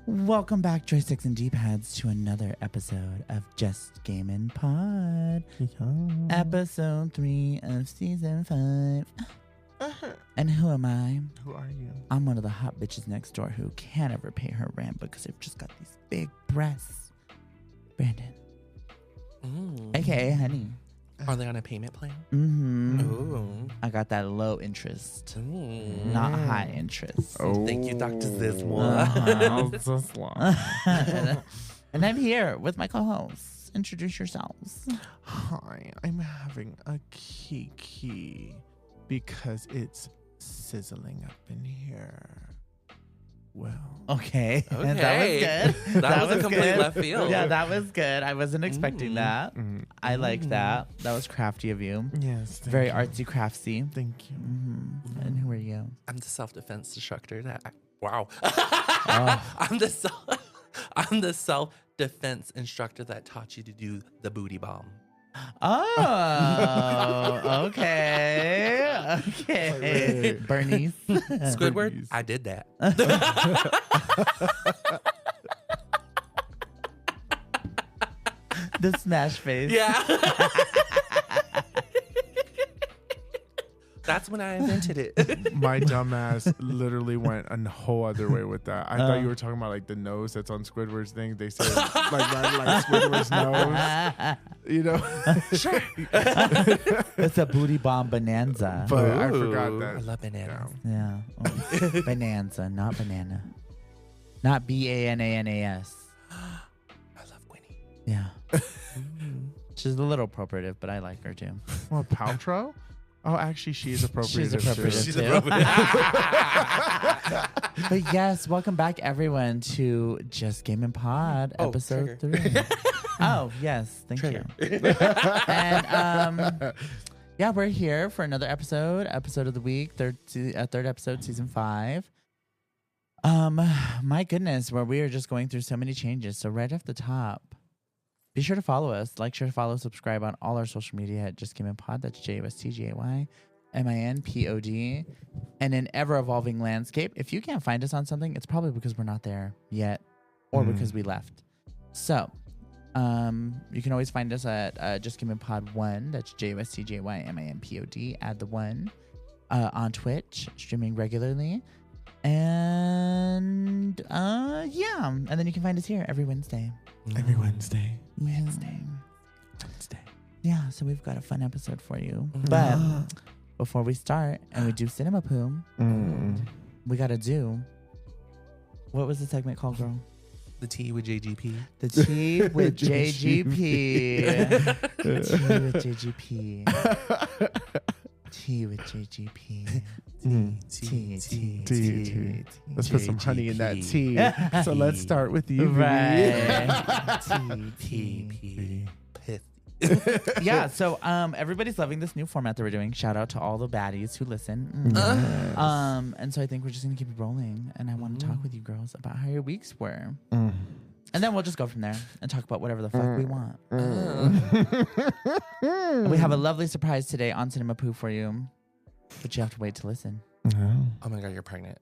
Welcome back, joysticks and D-pads, to another episode of Just Gaymin Pod. Episode 3 of season 5. And who am I? Who are you? I'm one of the hot bitches next door who can't ever pay her rent because they've just got these big breasts. Brandon. AKA Honey. Are they on a payment plan? Mm-hmm. Ooh. I got that low interest, not high interest. Oh. Thank you, Dr. Zismore. And I'm here with my co-hosts. Introduce yourselves. Hi, I'm having a kiki because it's sizzling up in here. Well, Okay. Okay. That was good. That was a complete good. left field. Yeah, that was good. I wasn't expecting that. I like that. That was crafty of you. yes, Very you. artsy craftsy. Thank you. And who are you? I'm the self-defense instructor wow. Oh. I'm the self-defense instructor that taught you to do the booty bomb. Oh, okay. Okay. Wait. Bernice. Squidward, Bernice. I did that. The smash face. Yeah. That's when I invented it. My dumbass literally went a whole other way with that. I thought you were talking about like the nose that's on Squidward's thing. They said like Squidward's nose. You know? Sure. It's a booty bomb bonanza. But I Ooh. forgot that. I love bananas. Yeah. Oh. Bonanza, not banana. Not BANANAS. I love Winnie. Yeah. She's a little appropriative, but I like her too. What, Paltrow? Oh, actually, she is appropriate. She's appropriative She's too. appropriate. But yes, welcome back everyone to Just Gaymin Pod, Oh, episode trigger. 3. Oh, yes. Thank Trigger. you. And yeah, we're here for another episode of the week, third episode, season 5. My goodness, where we are just going through so many changes. So right off the top, be sure to follow us, share, follow, subscribe on all our social media at Just Gaymin Pod. That's JustGayminPod. And an ever-evolving landscape. If you can't find us on something, it's probably because we're not there yet or because we left. So you can always find us at Just Gaymin Pod 1. That's JustGayminPod. Add the 1 on Twitch, streaming regularly. And yeah. And then you can find us here every Wednesday. Every Wednesday. Wednesday. Yeah, so we've got a fun episode for you. But before we start and we do cinema poo, we got to do, what was the segment called, girl? The tea with JGP. The tea with JGP. Tea with JGP. Tea with JGP. Tea. Let's put some honey in that tea. So let's start with you. Right. Tea. Pith. Yeah, so everybody's loving this new format that we're doing. Shout out to all the baddies who listen. And so I think we're just gonna keep it rolling. And I want to talk with you girls about how your weeks were. And then we'll just go from there and talk about whatever the fuck we want. We have a lovely surprise today on Cinema Poo for you. But you have to wait to listen. Oh my God, you're pregnant.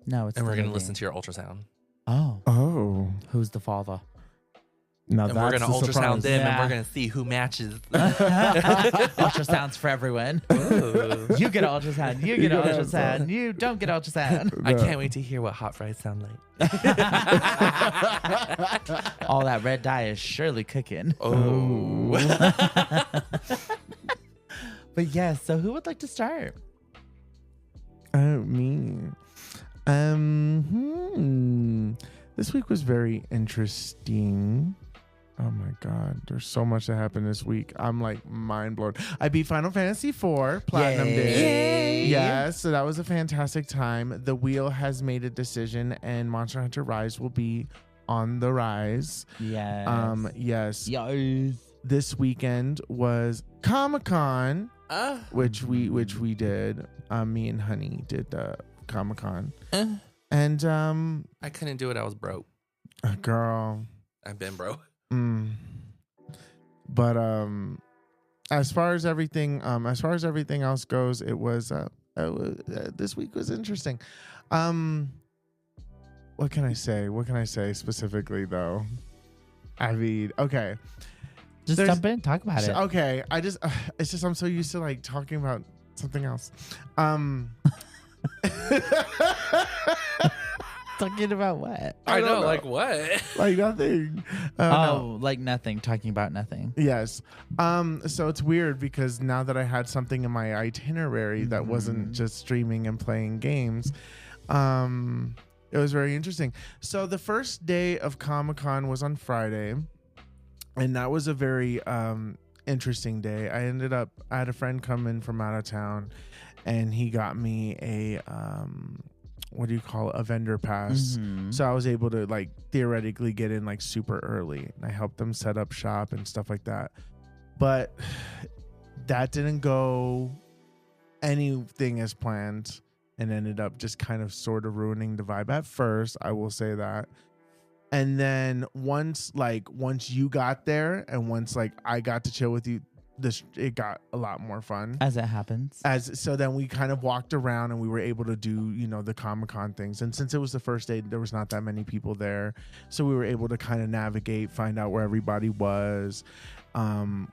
No, it's And we're the going to movie. listen to your ultrasound. Oh. Who's the father? Now And we're that's going to the ultrasound surprise. them Yeah. and we're going to see who matches. Ultrasounds for everyone. Ooh. You get an ultrasound. You get an ultrasound. You don't get an ultrasound. I can't wait to hear what hot fries sound like. All that red dye is surely cooking. Oh. But yes, so who would like to start? Oh, me. This week was very interesting. Oh my God, there's so much that happened this week. I'm like mind blown. I beat Final Fantasy IV Platinum Day. Yay. Yes, so that was a fantastic time. The wheel has made a decision, and Monster Hunter Rise will be on the rise. Yes. Yes. Yes. This weekend was Comic-Con, which we did. Me and Honey did Comic-Con. And I couldn't do it. I was broke. girl. I've been broke. But as far as everything else goes, it was this week was interesting. What can I say? What can I say specifically though? I mean, okay. Just jump in, talk about it. Okay, it's just I'm so used to like talking about something else. Talking about what? I know, know. like what? Like nothing. No. Like nothing. Talking about nothing. Yes. So it's weird because now that I had something in my itinerary that wasn't just streaming and playing games, it was very interesting. So the first day of Comic-Con was on Friday, and that was a very interesting day. I had a friend come in from out of town, and he got me a what do you call it? A vendor pass. So I was able to like theoretically get in like super early, and I helped them set up shop and stuff like that. But that didn't go anything as planned, and ended up just kind of sort of ruining the vibe at first. I will say that. And then once you got there, and once like I got to chill with you, it got a lot more fun, as it happens. So then we kind of walked around, and we were able to do the Comic-Con things. And since it was the first day, there was not that many people there, so we were able to kind of navigate, find out where everybody was.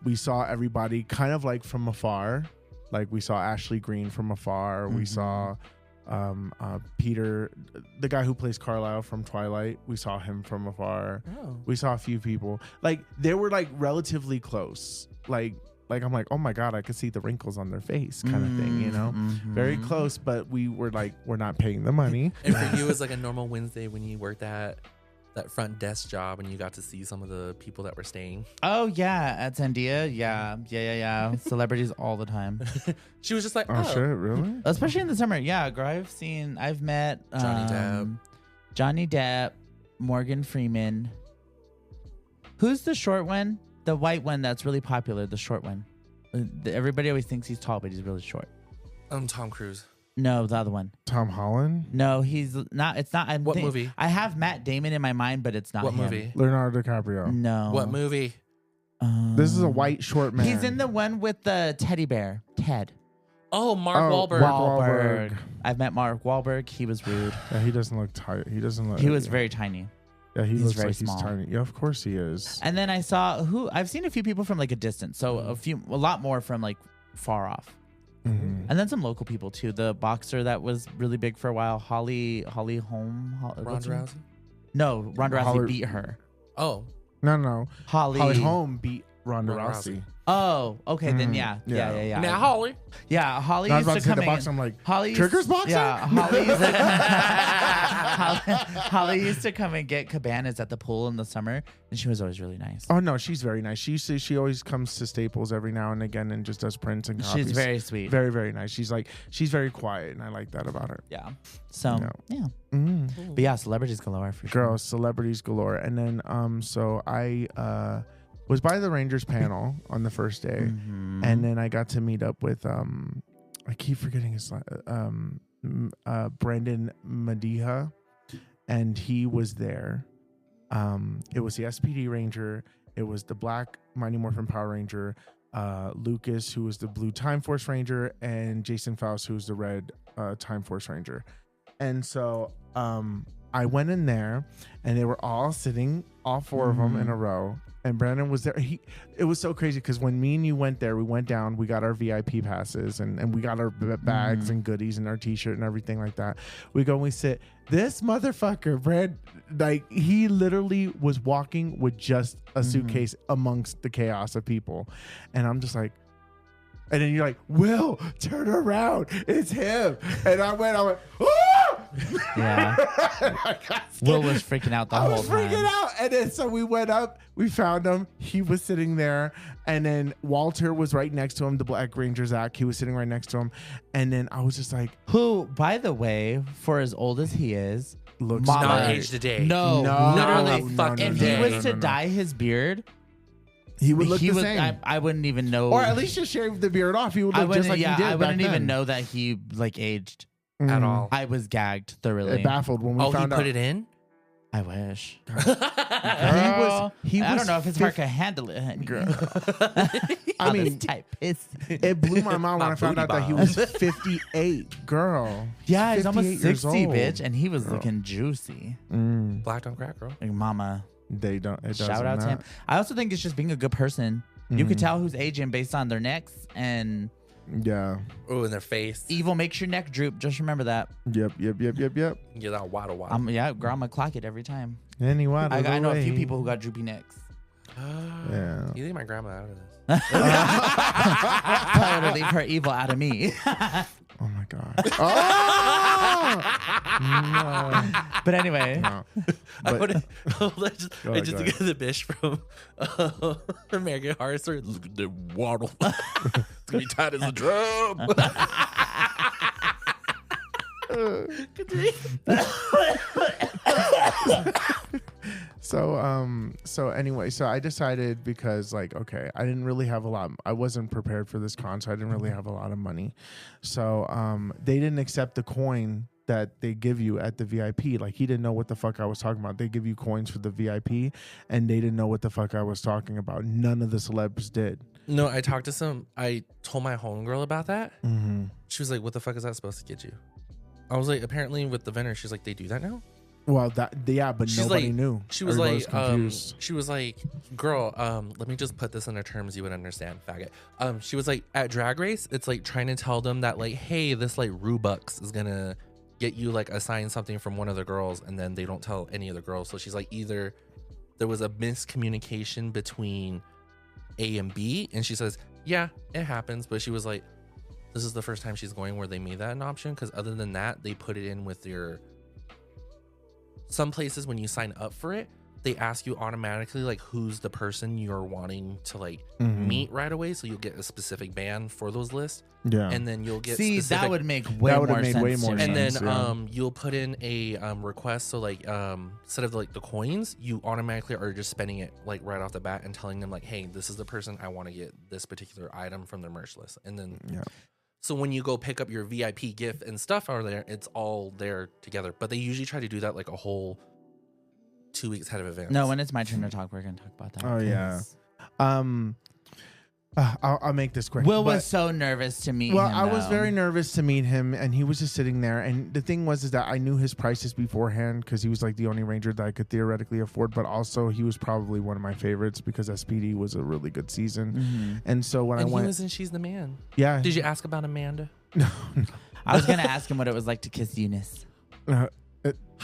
We saw everybody kind of like from afar. Like we saw Ashley Green from afar. We saw Peter, the guy who plays Carlisle from Twilight. We saw him from afar. We saw a few people. Like they were like relatively close. Like I'm like, oh my God, I could see the wrinkles on their face kind of thing, very close, but we were like, we're not paying the money. And for you, it was like a normal Wednesday when you worked at that front desk job and you got to see some of the people that were staying. Oh yeah, at Sandia. Yeah. Celebrities all the time. She was just like, oh shit, really? Especially in the summer. Yeah, girl, I've met Johnny Depp, Morgan Freeman. Who's the short one? The white one that's really popular, the short one. Everybody always thinks he's tall, but he's really short. Tom Cruise. No, the other one. Tom Holland? No, he's not. It's not. What movie? I have Matt Damon in my mind, but it's not What him. movie? Leonardo DiCaprio. No. What movie? This is a white short man. He's in the one with the teddy bear. Ted. Oh, Mark Wahlberg. Wahlberg. I've met Mark Wahlberg. He was rude. Yeah, he doesn't look tight. He doesn't look. He was very tiny. Yeah, he He's looks very like small. he's tiny. Yeah, of course he is. And then I saw I've seen a few people from like a distance. So a lot more from like far off. Mm-hmm. And then some local people too. The boxer that was really big for a while, Holly Holm. Ronda Rousey? No, Ronda Rousey beat her. Oh. No. Holly Holm beat Ronda Rousey. Oh, okay, then yeah. Now Holly. Yeah, Holly I was used about to to say come the in. box. I'm like, Holly Trigger's boxer? Yeah, Holly used to come and get cabanas at the pool in the summer, and she was always really nice. Oh no, she's very nice. She always comes to Staples every now and again and just does prints and copies. She's very sweet. Very, very nice. She's very quiet, and I like that about her. Yeah. So yeah. Mm-hmm. But yeah, celebrities galore for sure. Girls, celebrities galore. And then so I was by the Rangers panel on the first day, and then I got to meet up with I keep forgetting his Brandon Mediha, and he was there. It was the SPD Ranger, it was the Black Mighty Morphin Power Ranger, Lucas, who was the Blue Time Force Ranger, and Jason Faust, who was the Red Time Force Ranger. And so I went in there, and they were all sitting, all four of them in a row. And Brandon was there. It was so crazy because when me and you went there, we went down, we got our VIP passes, and we got our bags and goodies and our T-shirt and everything like that. We go and we sit. This motherfucker, Brad, like he literally was walking with just a suitcase amongst the chaos of people, and I'm just like. And then you're like, Will, turn around. It's him. And I went, ah! Yeah. Will was freaking out the whole time. I was freaking out. And then so we went up, we found him. He was sitting there. And then Walter was right next to him, the Black Ranger Zach. He was sitting right next to him. And then I was just like, who, by the way, for as old as he is, looks not aged a day. No, literally fucking if day. he was to dye his beard, he would look the same. I wouldn't even know. Or at least just shave the beard off. He would look just like he did I wouldn't back even then. know that he like aged At all. I was gagged thoroughly. It baffled when we Oh, found he out. put it in? I wish. He was. I don't know if his heart can handle it, honey. Girl. I mean, type is. it blew my mind when I found out that he was 58. Girl. Yeah, he's almost 58 years 60, old. bitch, and he was looking juicy. Black don't crack, girl. Like, mama, They don't. It shout out to him. I also think it's just being a good person. You could tell who's aging based on their necks, and Yeah. Oh, in their face. evil makes your neck droop. Just remember that. Yep. Yeah, that waddle waddle. Yeah, girl, I'm gonna clock it every time. Anyway, I know a few people who got droopy necks. Yeah. You leave my grandma out of this. Tell her to leave her evil out of me. Oh my god. Oh! No. But anyway, No. I But- would just Go ahead, to go get the bitch from American Horror Story. Look at the waddle. It's gonna be tight as a drum. So anyway, so I decided because like, okay, I didn't really have a lot. I wasn't prepared for this con, so I didn't really have a lot of money. So they didn't accept the coin that they give you at the VIP. Like he didn't know what the fuck I was talking about. They give you coins for the VIP, and they didn't know what the fuck I was talking about. None of the celebs did. No, I talked to some. I told my homegirl about that. Mm-hmm. She was like, "What the fuck is that supposed to get you?" I was like, "Apparently with the vendor." She's like, "They do that now." Well, but She's nobody like- knew. She was Everybody like, confused. she was like, "Girl, let me just put this into terms you would understand, faggot." She was like, at Drag Race, it's like trying to tell them that like, hey, this like Rubux is gonna get you like assigned something from one of the girls, and then they don't tell any of the girls. So she's like, either there was a miscommunication between A and B, and she says, yeah, it happens, but she was like, this is the first time she's going where they made that an option, because other than that, they put it in with your. Some places when you sign up for it, they ask you automatically like who's the person you're wanting to like meet right away, so you'll get a specific band for those lists. Yeah. And then you'll get that would make That way would've more made sense. way to more me. and then sense, yeah. you'll put in a request, so like instead of like the coins, you automatically are just spending it like right off the bat and telling them like, hey, this is the person I want to get this particular item from their merch list. And then so when you go pick up your VIP gift and stuff are there, it's all there together. But they usually try to do that like a whole 2 weeks ahead of events. No, when it's my turn to talk, we're gonna talk about that. Oh, yeah. 'cause I'll make this quick. Will but- was so nervous to meet Well, him. I was though. very nervous to meet him, and he was just sitting there. And the thing was, is that I knew his prices beforehand because he was like the only ranger that I could theoretically afford. But also, he was probably one of my favorites because SPD was a really good season. And so when And I he went, was in She's the Man. yeah, Did you ask about Amanda? I was gonna ask him what it was like to kiss Eunice. How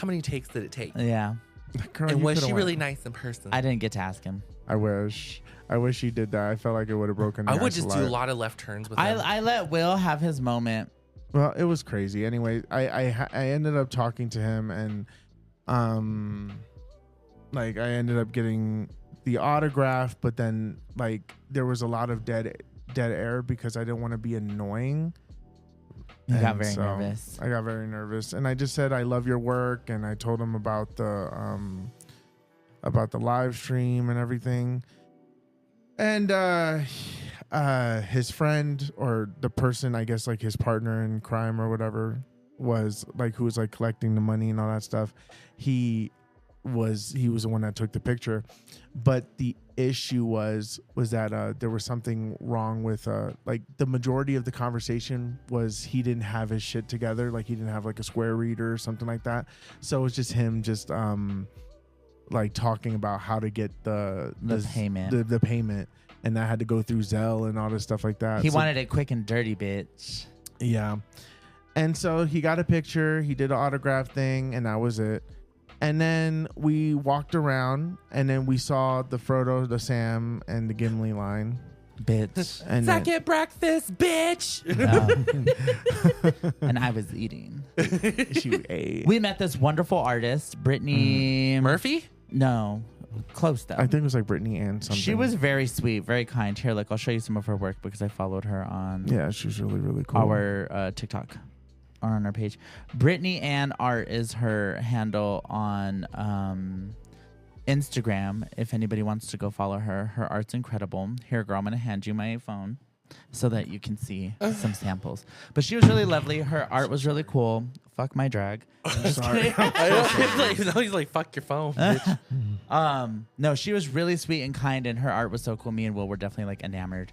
many takes did it take? Yeah, girl, And you was coulda she went. really nice in person? I didn't get to ask him. I wish you did that. I felt like it would have broken. The I would ice just do a lot of left turns with him. I let Will have his moment. Well, it was crazy. Anyway, I ended up talking to him, and like I ended up getting the autograph, but then like there was a lot of dead air because I didn't want to be annoying. He got And very so nervous. I got very nervous, and I just said I love your work, and I told him about the live stream and everything. And his friend, or the person, I guess like his partner in crime or whatever, was like, who was like collecting the money and all that stuff. He was the one that took the picture, but the issue was that there was something wrong with like the majority of the conversation was he didn't have his shit together, like he didn't have like a Square reader or something like that. So it was just him just like talking about how to get the payment. the payment, and that had to go through Zelle and all this stuff like that. He So- wanted it quick and dirty, bitch. yeah. And so he got a picture, he did an autograph thing, and that was it. And then we walked around, and then we saw the Frodo, the Sam, and the Gimli line. Bitch. And then, Second breakfast, bitch. And I was eating. she ate. We met this wonderful artist, Brittany Murphy? No, close though. I think it was like Brittany and something. She was very sweet, very kind. Here, look, I'll show you some of her work because I followed her on Yeah, she was really, really cool. our TikTok or on our page. Brittany Ann Art is her handle on Instagram. If anybody wants to go follow her, her art's incredible. Here, girl, I'm gonna hand you my phone. so that you can see some samples. But she was really lovely. Her art was really cool. Fuck my drag. I'm just kidding. He's like, fuck your phone, bitch. No, she was really sweet and kind, and her art was so cool. Me and Will were definitely like enamored.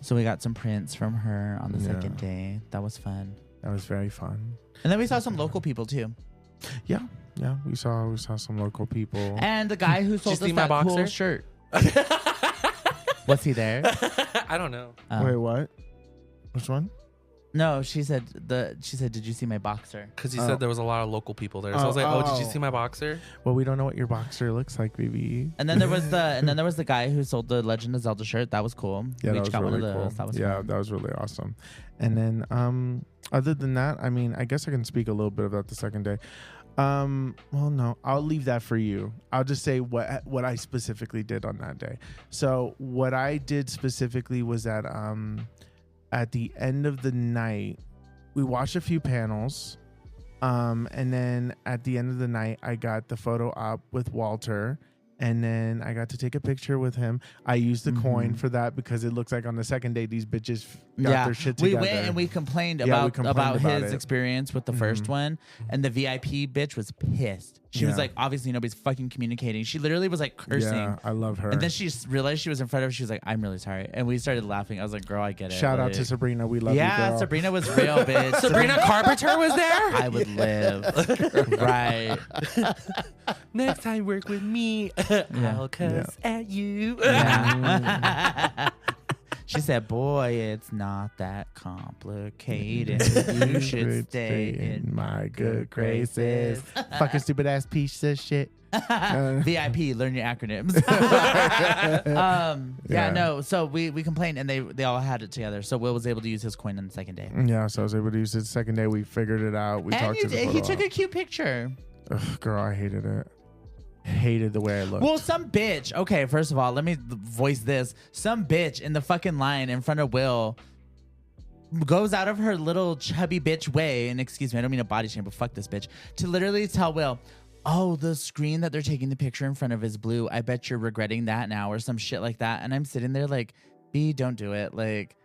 So we got some prints from her on the second day. That was fun. That was very fun. And then we saw some local people too. Yeah, we saw some local people. And the guy who sold us that cool shirt. Was he there? I don't know. Wait, what? Which one? No, she said, did you see my boxer? Because he said there was a lot of local people there. So I was like, did you see my boxer? Well, we don't know what your boxer looks like, baby. And then there was the guy who sold the Legend of Zelda shirt. That was cool. Yeah, we that each was got really one of cool. those. That was fun. That was really awesome. And then other than that, I mean, I guess I can speak a little bit about the second day. Well, no, I'll leave that for you. I'll just say what I specifically did on that day. So what I did specifically was that at the end of the night, we watched a few panels. And then at the end of the night, I got the photo op with Walter. And then I got to take a picture with him. I used the coin for that because it looks like on the second day these bitches got their shit together. We went and we complained about his experience with the first one, and the VIP bitch was pissed. She was like, obviously nobody's fucking communicating. She literally was like cursing. Yeah, I love her. And then she realized she was in front of her. She was like, I'm really sorry. And we started laughing. I was like, girl, I get it. Shout out to Sabrina. We love you, girl. Yeah, Sabrina was real, bitch. Sabrina Carpenter was there? I would live. Right. Next time work with me. I'll cuss at you. Yeah. She said, boy, it's not that complicated. You should stay in my good graces. Fucking stupid ass piece of shit. VIP, learn your acronyms. No. So we complained, and they all had it together. So Will was able to use his coin on the second day. Yeah, so I was able to use it the second day. We figured it out. We talked to the he took a cute picture. Ugh, girl, I hated it. Hated the way I looked. Well, some bitch. Okay, first of all, let me voice this. Some bitch in the fucking line in front of Will goes out of her little chubby bitch way, and excuse me, I don't mean a body shame, but fuck this bitch, to literally tell Will, oh, the screen that they're taking the picture in front of is blue. I bet you're regretting that now, or some shit like that. And I'm sitting there like, B, don't do it. Like,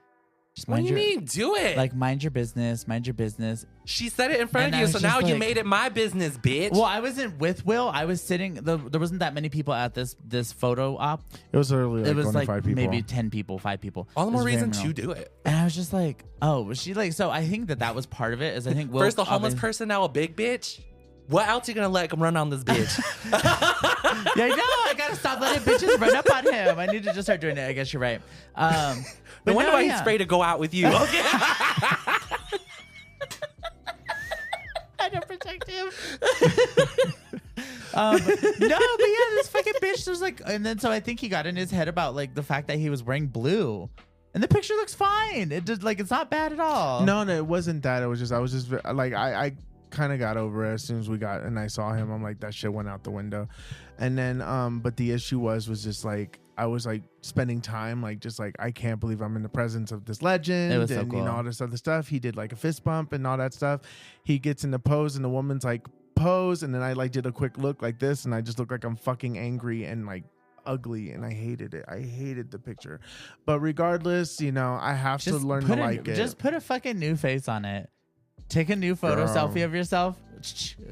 just what do you mean? Do it. Like, mind your business. Mind your business. She said it in front of you, so now you made it my business, bitch. Well, I wasn't with Will. I was sitting. There wasn't that many people at this photo op. It was early. Like, it was like people. maybe 10 people, 5 people. All the more reason to do it. And I was just like, oh, was she like? So I think that was part of it. Is I think Will first the homeless person, now a big bitch. What else are you gonna let him run on this bitch? Yeah, I know. I gotta stop letting bitches run up on him. I need to just start doing it. I guess you're right. No wonder why he's afraid to go out with you. Okay. I don't protect him. No, but yeah, this fucking bitch was like, and then so I think he got in his head about like the fact that he was wearing blue. And the picture looks fine. It just like it's not bad at all. No, it wasn't that. It was just I was just like I kind of got over it as soon as we got and I saw him. I'm like, that shit went out the window. And then but the issue was just like I was like spending time like just like I can't believe I'm in the presence of this legend. It was so and cool. You know, all this other stuff. He did like a fist bump and all that stuff. He gets in the pose and the woman's like pose, and then I like did a quick look like this, and I just look like I'm fucking angry and like ugly, and I hated it. I hated the picture. But regardless, you know, I have to learn to like it. Just put a fucking new face on it. Take a new photo selfie of yourself.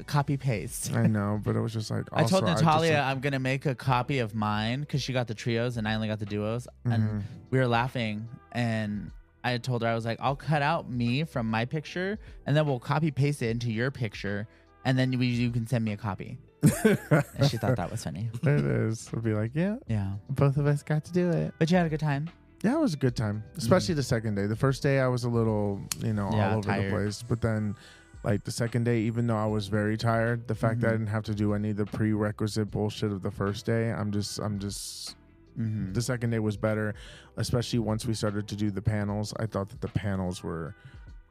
Copy paste. I know, but it was just like I told Natalia I'm gonna make a copy of mine because she got the trios and I only got the duos, and we were laughing, and I told her I was like, I'll cut out me from my picture and then we'll copy paste it into your picture, and then you can send me a copy. And she thought that was funny. It is. We'll be like, yeah, both of us got to do it. But you had a good time. Yeah, it was a good time, especially the second day. The first day I was a little, all over tired. the place. But then, like the second day, even though I was very tired, the fact that I didn't have to do any of the prerequisite bullshit of the first day, I'm just. The second day was better, especially once we started to do the panels. I thought that the panels were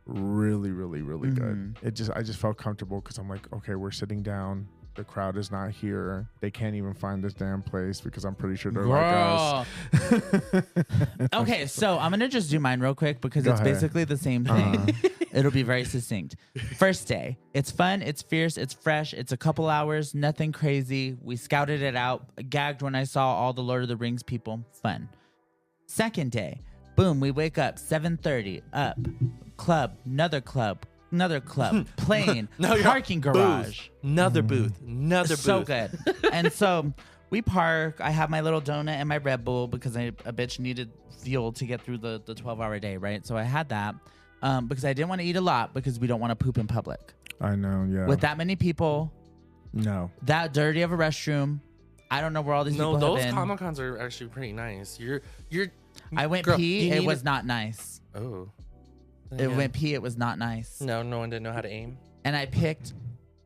really, really, really good. I just felt comfortable because I'm like, okay, we're sitting down. The crowd is not here. They can't even find this damn place because I'm pretty sure they're like us. Okay, so I'm going to just do mine real quick because it's basically the same thing. It'll be very succinct. First day. It's fun. It's fierce. It's fresh. It's a couple hours. Nothing crazy. We scouted it out. Gagged when I saw all the Lord of the Rings people. Fun. Second day. Boom, we wake up 7:30. Up, club, another club, plane, parking garage, another booth. So good. And so we park. I have my little donut and my Red Bull because a bitch needed fuel to get through the 12-hour day, right? So I had that because I didn't want to eat a lot because we don't want to poop in public. I know, yeah. With that many people, no, that dirty of a restroom. I don't know where all these people have been. No, those Comic-Cons are actually pretty nice. I went pee. It was not nice. Oh. It went pee. It was not nice. No one didn't know how to aim. And I picked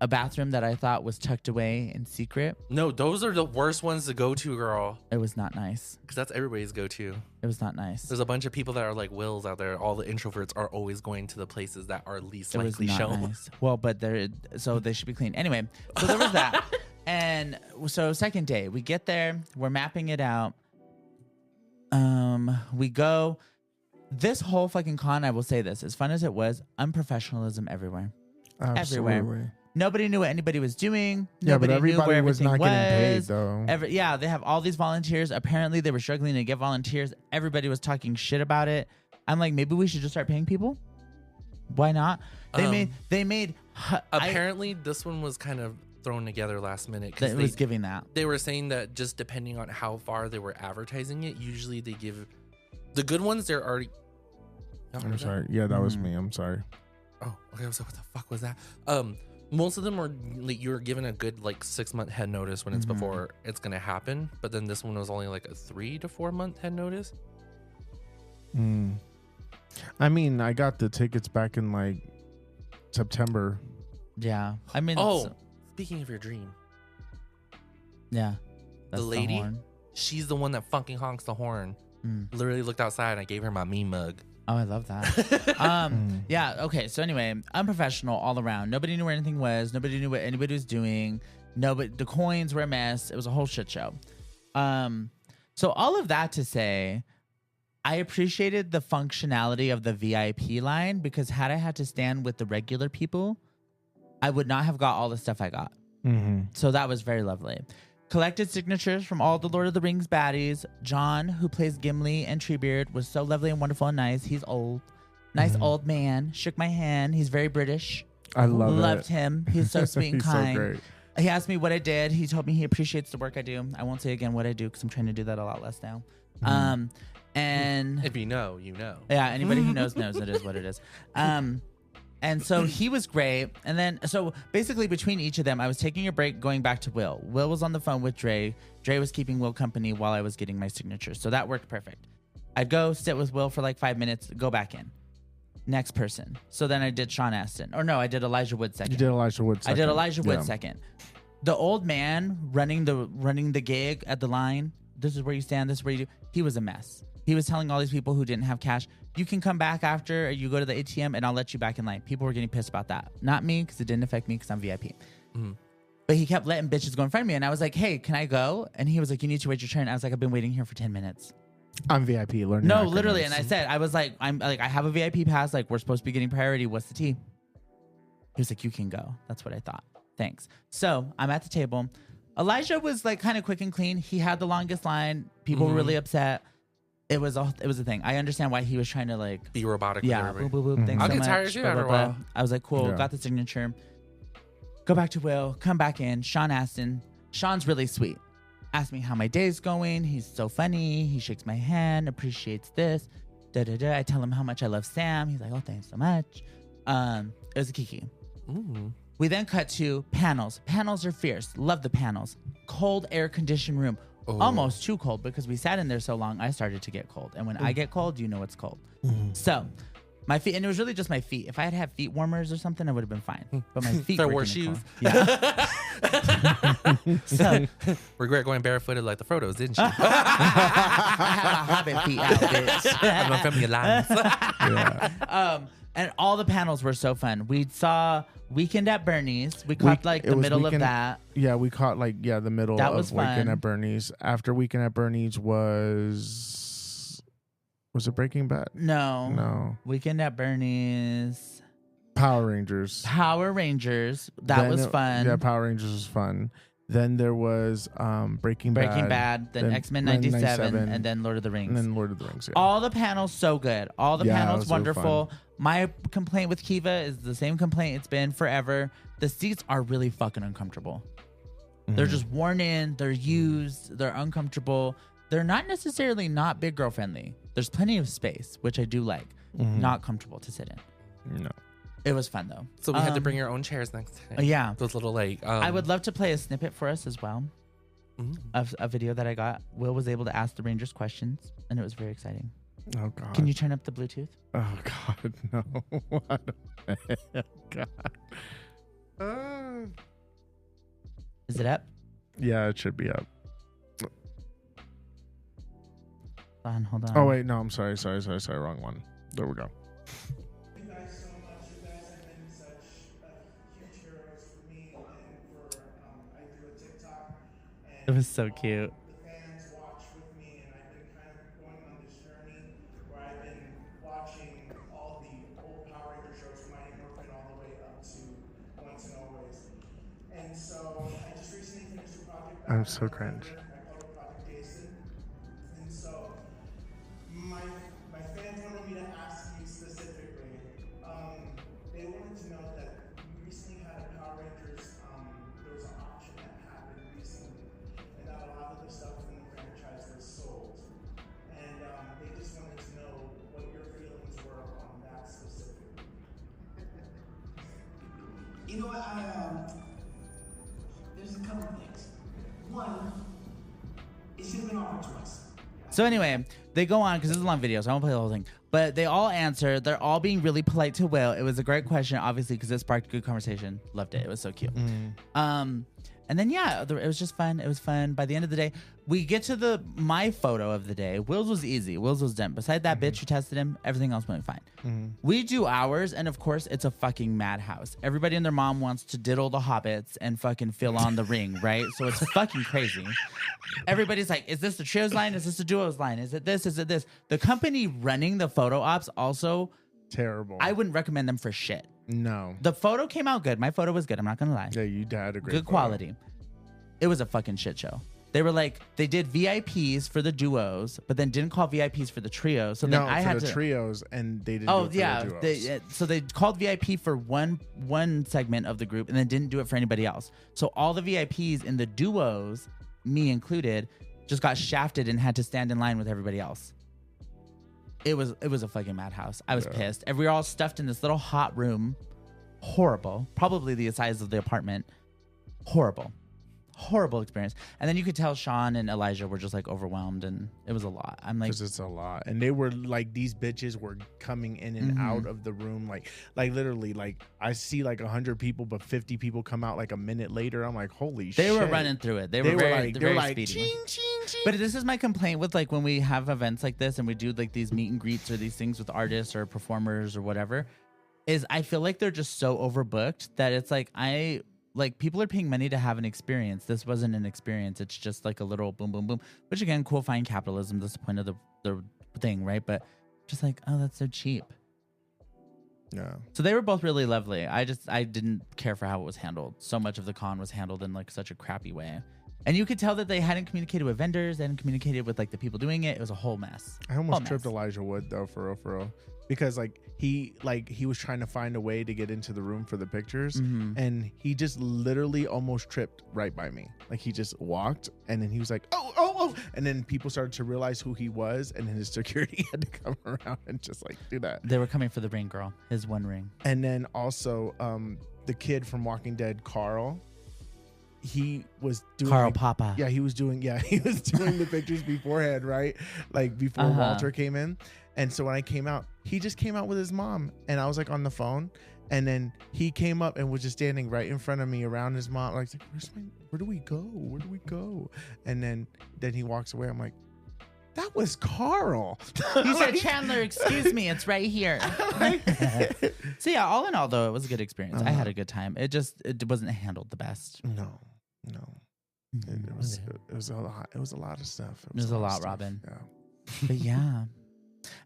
a bathroom that I thought was tucked away in secret. No, those are the worst ones to go to, girl. It was not nice. Because that's everybody's go-to. It was not nice. There's a bunch of people that are like Wills out there. All the introverts are always going to the places that are least likely shown. Nice. Well, but so they should be clean. Anyway, so there was that. And so second day, we get there. We're mapping it out. We go. This whole fucking con, I will say this, as fun as it was, unprofessionalism everywhere. Absolutely. Everywhere. Nobody knew what anybody was doing. Yeah, Nobody but everybody knew where was not getting paid, though. Yeah, they have all these volunteers. Apparently, they were struggling to get volunteers. Everybody was talking shit about it. I'm like, maybe we should just start paying people. Why not? They made. Apparently, this one was kind of thrown together last minute. It was giving that. They were saying that just depending on how far they were advertising it, usually they give the good ones. They're already. I'm sorry. Yeah, that was me. I'm sorry. Oh, okay. So what the fuck was that? Most of them are like, you're given a good like 6-month head notice when it's before it's gonna happen, but then this one was only like a 3 to 4 month head notice. I mean, I got the tickets back in like September. Yeah, I mean. Speaking of your dream, yeah, the lady, she's the one that fucking honks the horn. Literally looked outside and I gave her my me mug. Oh, I love that. Yeah. Okay. So anyway, unprofessional all around. Nobody knew where anything was. Nobody knew what anybody was doing. The coins were a mess. It was a whole shit show. So all of that to say, I appreciated the functionality of the VIP line because had I had to stand with the regular people, I would not have got all the stuff I got. So that was very lovely. Collected signatures from all the Lord of the Rings baddies. John, who plays Gimli and Treebeard, was so lovely and wonderful and nice. He's old. Nice old man. Shook my hand. He's very British. I loved him. He's so sweet and He's kind. so great. He asked me what I did. He told me he appreciates the work I do. I won't say again what I do because I'm trying to do that a lot less now. And if you know, you know. Yeah, anybody who knows it is what it is. And so he was great. And then, so basically between each of them, I was taking a break going back to Will. Will was on the phone with Dre. Dre was keeping Will company while I was getting my signature. So that worked perfect. I'd go sit with Will for like 5 minutes, go back in. Next person. So then I did Sean Astin. Or no, I did Elijah Wood second. You did Elijah Wood second. I did Elijah Wood second. The old man running the gig at the line, this is where you stand, this is where you do. He was a mess. He was telling all these people who didn't have cash, you can come back after, or you go to the ATM and I'll let you back in line. People were getting pissed about that. Not me, because it didn't affect me because I'm VIP. But he kept letting bitches go in front of me. And I was like, hey, can I go? And he was like, you need to wait your turn. I was like, I've been waiting here for 10 minutes. I'm VIP. Learn. No, literally. And I said, I was like, I have a VIP pass. Like, we're supposed to be getting priority. What's the tea? He was like, you can go. That's what I thought. Thanks. So I'm at the table. Elijah was like kind of quick and clean. He had the longest line. People were really upset. It was a thing. I understand why he was trying to like be robotic. Yeah, boop, boop, boop. Thanks I'll so get much. tired too after a while. I was like, cool. Got the signature. Go back to Will. Come back in. Sean Astin. Sean's really sweet. Asked me how my day's going. He's so funny. He shakes my hand. Appreciates this. Da da da. I tell him how much I love Sam. He's like, oh, thanks so much. It was a kiki. We then cut to panels. Panels are fierce. Love the panels. Cold air conditioned room. Almost too cold because we sat in there so long, I started to get cold. And when I get cold, you know it's cold. So my feet, and it was really just my feet. If I had had feet warmers or something, I would have been fine. But my feet were shoes. Yeah. So, regret going barefooted like the Frodos, didn't you? I had my hobbit feet out, bitch. I'm not from your lines. And all the panels were so fun. We saw Weekend at Bernie's. We caught like the middle of that. Yeah, we caught like the middle that of was Weekend fun. at Bernie's. After Weekend at Bernie's was it Breaking Bad? No. Weekend at Bernie's. Power Rangers. That was fun. Yeah, Power Rangers was fun. Then there was Breaking Bad, then X-Men 97, and then Lord of the Rings. And then Lord of the Rings, yeah. All the panels so good. All the panels it was wonderful. fun. My complaint with Kiva is the same complaint it's been forever. The seats are really fucking uncomfortable. They're just worn in, they're used, they're uncomfortable. They're not necessarily not big girl friendly. There's plenty of space, which I do like. Not comfortable to sit in. No. It was fun though. So we had to bring your own chairs next time. Yeah. Those little like. I would love to play a snippet for us as well of a video that I got. Will was able to ask the Rangers questions, and it was very exciting. Oh God. Can you turn up the Bluetooth? Oh God, no. What the hell? God. Is it up? Yeah, it should be up. Hold on. Oh wait, no, I'm sorry. Wrong one. There we go. Thank you guys so much. You guys have been such huge heroes for me and for I do a TikTok and It was so cute. the fans watch with me, and I've been kind of going on this journey where I've been watching all the old Power Ranger shows from Mighty Morphin all the way up to Once and Always. And so I just recently finished a project. I'm so cringe. I call it Project Jason. And so my fans wanted me to ask you specifically. They wanted to know that you recently had a Power Rangers. There was an auction that happened recently, and that a lot of the stuff from the franchise was sold. And they just wanted to know what your feelings were on that specifically. You know what? There's a couple things. One, it should have been offered to us. So anyway, they go on because this is a long video, so I won't play the whole thing. But they all answer. They're all being really polite to Will. It was a great question, obviously, because it sparked good conversation. Loved it. It was so cute. And then yeah, it was just fun. It was fun. By the end of the day, we get to my photo of the day. Will's was easy. Will's was done. Beside that bitch who tested him, everything else went fine. We do ours, and of course, it's a fucking madhouse. Everybody and their mom wants to diddle the hobbits and fucking fill on the ring, right? So it's fucking crazy. Everybody's like, is this the trios line? Is this the duos line? Is it this? Is it this? The company running the photo ops also, Terrible. I wouldn't recommend them for shit. No. The photo came out good. My photo was good. I'm not gonna lie. Yeah, you had a great Good photo. quality. It was a fucking shit show. They were like, they did VIPs for the duos, but then didn't call VIPs for the trios. So then I had the to trios, and they didn't. Oh do it for yeah, the duos. so they called VIP for one segment of the group, and then didn't do it for anybody else. So all the VIPs in the duos, me included, just got shafted and had to stand in line with everybody else. It was a fucking madhouse. I was pissed. And we were all stuffed in this little hot room. Horrible. Probably the size of the apartment. Horrible experience. And then you could tell Sean and Elijah were just like overwhelmed, and it was a lot. I'm like, because it's a lot, and they were like, these bitches were coming in and out of the room, like literally, like I see like 100 people, but 50 people come out like a minute later. I'm like, holy shit! they were running through it. They were very speedy. Ching, ching, ching. But this is my complaint with like when we have events like this and we do like these meet and greets or these things with artists or performers or whatever, is I feel like they're just so overbooked that it's like people are paying money to have an experience. This wasn't an experience. It's just like a little boom, boom, boom, which again, cool, fine capitalism. That's the point of the thing, right? But just like, oh, that's so cheap. Yeah. So they were both really lovely. I didn't care for how it was handled. So much of the con was handled in like such a crappy way. And you could tell that they hadn't communicated with vendors. They hadn't communicated with like the people doing it. It was a whole mess. I almost tripped Elijah Wood though, for real. Because he was trying to find a way to get into the room for the pictures, and he just literally almost tripped right by me. Like he just walked, and then he was like, oh, and then people started to realize who he was, and then his security had to come around and just like do that. They were coming for the ring girl, his one ring. And then also the kid from Walking Dead, Carl. He was doing Carl Papa. Yeah, he was doing the pictures beforehand, right? Like before Walter came in. And so when I came out, he just came out with his mom, and I was like on the phone, and then he came up and was just standing right in front of me around his mom. Like, where do we go? And then he walks away. I'm like, that was Carl. He said, Chandler, excuse me, it's right here. So yeah, all in all though, it was a good experience. I had a good time. It wasn't handled the best. No. It was a lot. It was a lot of stuff. It was a lot, Robin. Yeah. But yeah.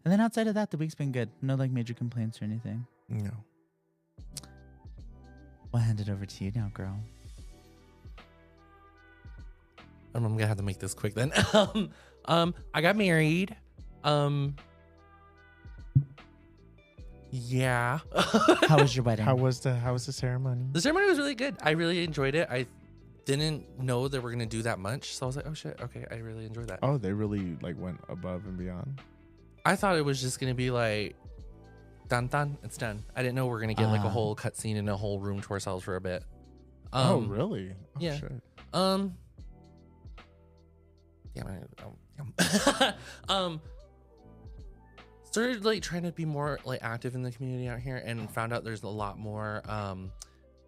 And then outside of that, the week's been good. No like major complaints or anything. No. I'll hand it over to you now, girl. gonna have to make this quick then. I got married. Yeah. How was your wedding? How was the ceremony? The ceremony was really good. I really enjoyed it. I didn't know that we're gonna do that much, so I was like, oh shit, okay, I really enjoyed that. Oh, they really like went above and beyond. I thought it was just gonna be like, done, it's done. I didn't know we are gonna get like a whole cutscene and a whole room to ourselves for a bit. Oh, really? Oh, yeah. Shit. Started like trying to be more like active in the community out here, and found out there's a lot more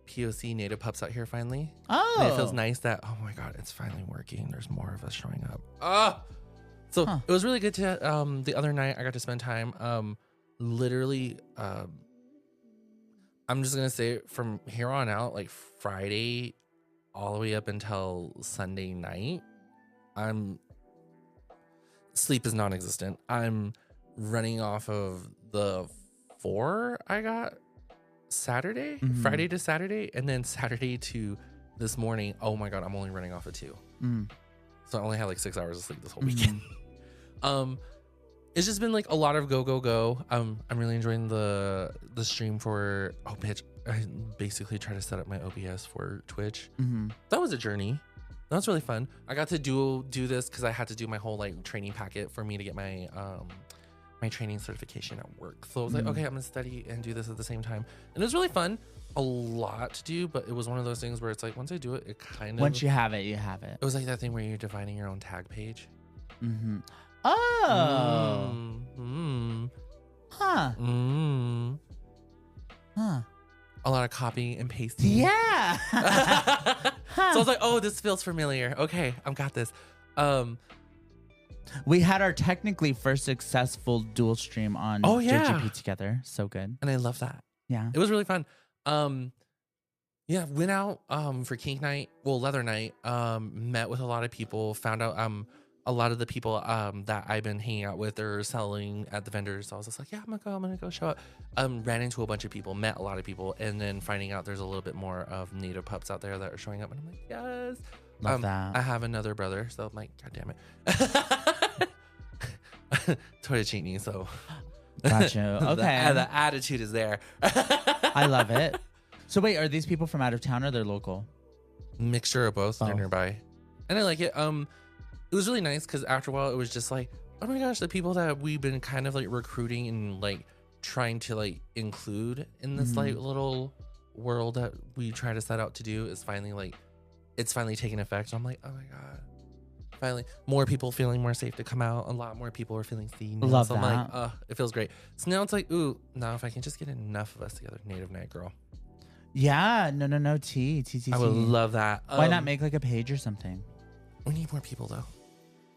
POC native pups out here finally. Oh, And it feels nice that, oh my god, it's finally working. There's more of us showing up. So it was really good to the other night I got to spend time literally I'm just gonna say from here on out, like Friday all the way up until Sunday night, sleep is non-existent. I'm running off of the 4 I got Saturday, Friday to Saturday, and then Saturday to this morning. Oh my god, I'm only running off of 2. So I only had like 6 hours of sleep this whole weekend. It's just been like a lot of go. I'm really enjoying the stream for I basically try to set up my OBS for Twitch. That was a journey. That was really fun. I got to do this because I had to do my whole like training packet for me to get my my training certification at work. So I was like, okay, I'm gonna study and do this at the same time, and it was really fun. A lot to do, but it was one of those things where it's like once I do it, it kind of once you have it, you have it. It was like that thing where you're defining your own tag page. Oh. Huh. Huh. A lot of copying and pasting. Yeah. So I was like, oh, this feels familiar. Okay, I've got this. We had our technically first successful dual stream on JGP together. So good. And I love that. Yeah. It was really fun. Yeah, went out for kink night, leather night, met with a lot of people, found out a lot of the people that I've been hanging out with are selling at the vendors. So I was just like, yeah, I'm gonna go show up. Ran into a bunch of people, met a lot of people, and then finding out there's a little bit more of native pups out there that are showing up, and I'm like, yes. Love that. I have another brother, so I'm like, god damn it. Totally cheating, so Gotcha. Okay. the attitude is there. I love it. So wait, are these people from out of town or they're local? Mixture of both. They're nearby, and I like it. It was really nice because after a while it was just like, oh my gosh, the people that we've been kind of like recruiting and like trying to like include in this like little world that we try to set out to do is finally like, it's finally taking effect. So I'm like, oh my god, finally more people feeling more safe to come out. A lot more people are feeling seen. Love so that. I'm like, it feels great. So now it's like, ooh, now if I can just get enough of us together, Native Night Girl. Yeah. No. T. I would love that. Why not make like a page or something? We need more people though.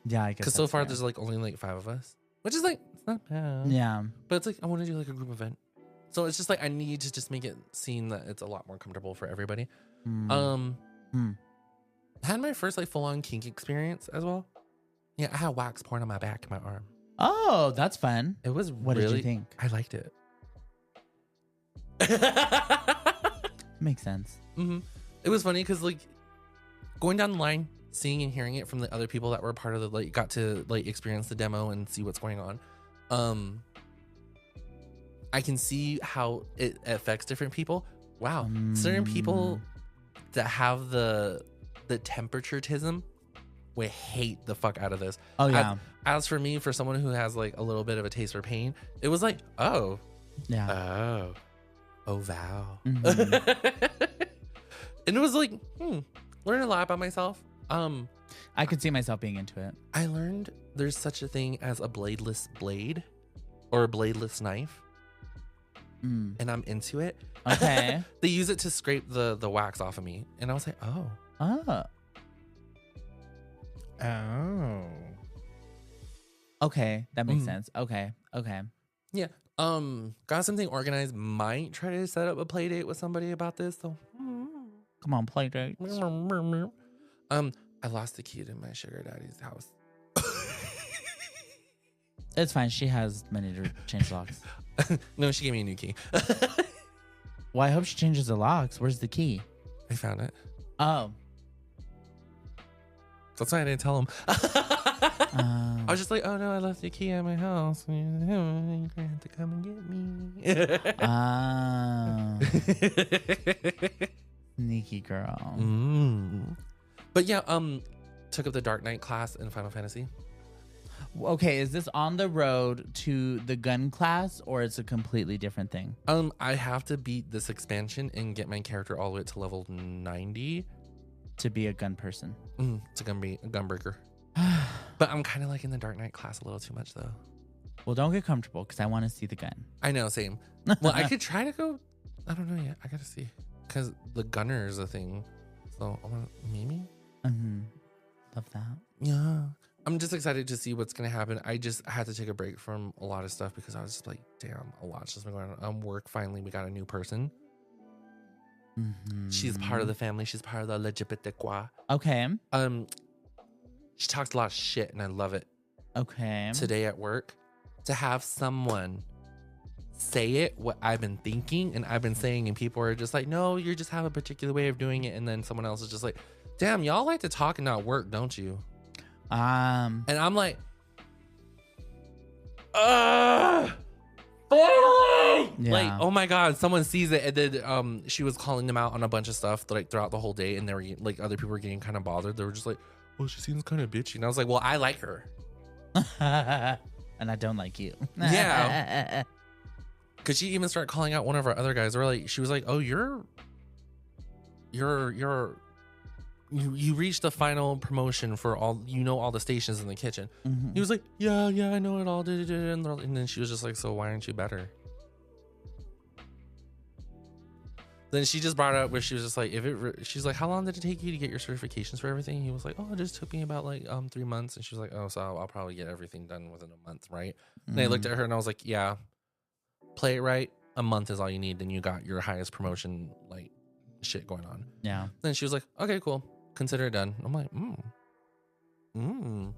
Yeah, I guess. Because so far there's like only like 5 of us, which is like, it's not bad. Yeah. But it's like, I want to do like a group event. So it's just like, I need to just make it seem that it's a lot more comfortable for everybody. Had my first like full on kink experience as well. Yeah, I had wax porn on my back and my arm. Oh, that's fun. It was What really, did you think? I liked it. Makes sense. It was funny because like going down the line, seeing and hearing it from the other people that were part of the like got to like experience the demo and see what's going on. I can see how it affects different people. Wow, certain people that have the temperatureism would hate the fuck out of this. Oh yeah. As for me, for someone who has like a little bit of a taste for pain, it was like, oh wow. And it was like, learn a lot about myself. I could see myself being into it. I learned there's such a thing as a bladeless blade or a bladeless knife. And I'm into it. Okay. They use it to scrape the wax off of me. And I was like, oh. Okay. That makes sense. Okay. Yeah. Got something organized. Might try to set up a play date with somebody about this. So Come on, play date. I lost the key to my sugar daddy's house. It's fine. She has money to change locks. No, she gave me a new key. Well, I hope she changes the locks. Where's the key? I found it. Oh. That's why I didn't tell him. I was just like, oh no, I left the key at my house. You're gonna have to come and get me. Sneaky girl. But yeah, took up the Dark Knight class in Final Fantasy. Okay, is this on the road to the gun class, or it's a completely different thing? I have to beat this expansion and get my character all the way to level 90 To be a gun person. to be a gunbreaker. But I'm kind of like in the Dark Knight class a little too much though. Well, don't get comfortable because I want to see the gun. I know, same. Well, I could try to go. I don't know yet. I gotta see because the gunner is a thing. So I want maybe. Love that. Yeah. I'm just excited to see what's gonna happen. I just had to take a break from a lot of stuff because I was just like, damn, a lot's just been going on. Work finally, we got a new person. She's part of the family. She's part of the LGBTQ. Okay. She talks a lot of shit, and I love it. Okay. Today at work, to have someone say it, what I've been thinking and I've been saying, and people are just like, no, you just have a particular way of doing it, and then someone else is just like, damn, y'all like to talk and not work, don't you? And I'm like, finally! Yeah. Like, oh my god, someone sees it. And then she was calling them out on a bunch of stuff like throughout the whole day, and they were like, other people were getting kind of bothered. They were just like, well, she seems kind of bitchy, and I was like, well, I like her. And I don't like you. Yeah. Because she even started calling out one of our other guys. Or like, she was like, oh, you reached the final promotion for all the stations in the kitchen. He was like, yeah, I know it all. And then she was just like, so why aren't you better? Then she just brought up where she was just like, she's like, how long did it take you to get your certifications for everything? He was like, oh, it just took me about like 3 months. And she was like, oh, so I'll probably get everything done within a month, right? And I looked at her and I was like, yeah, play it right. A month is all you need. Then you got your highest promotion like shit going on. Yeah. Then she was like, okay, cool. Consider it done. I'm like, Then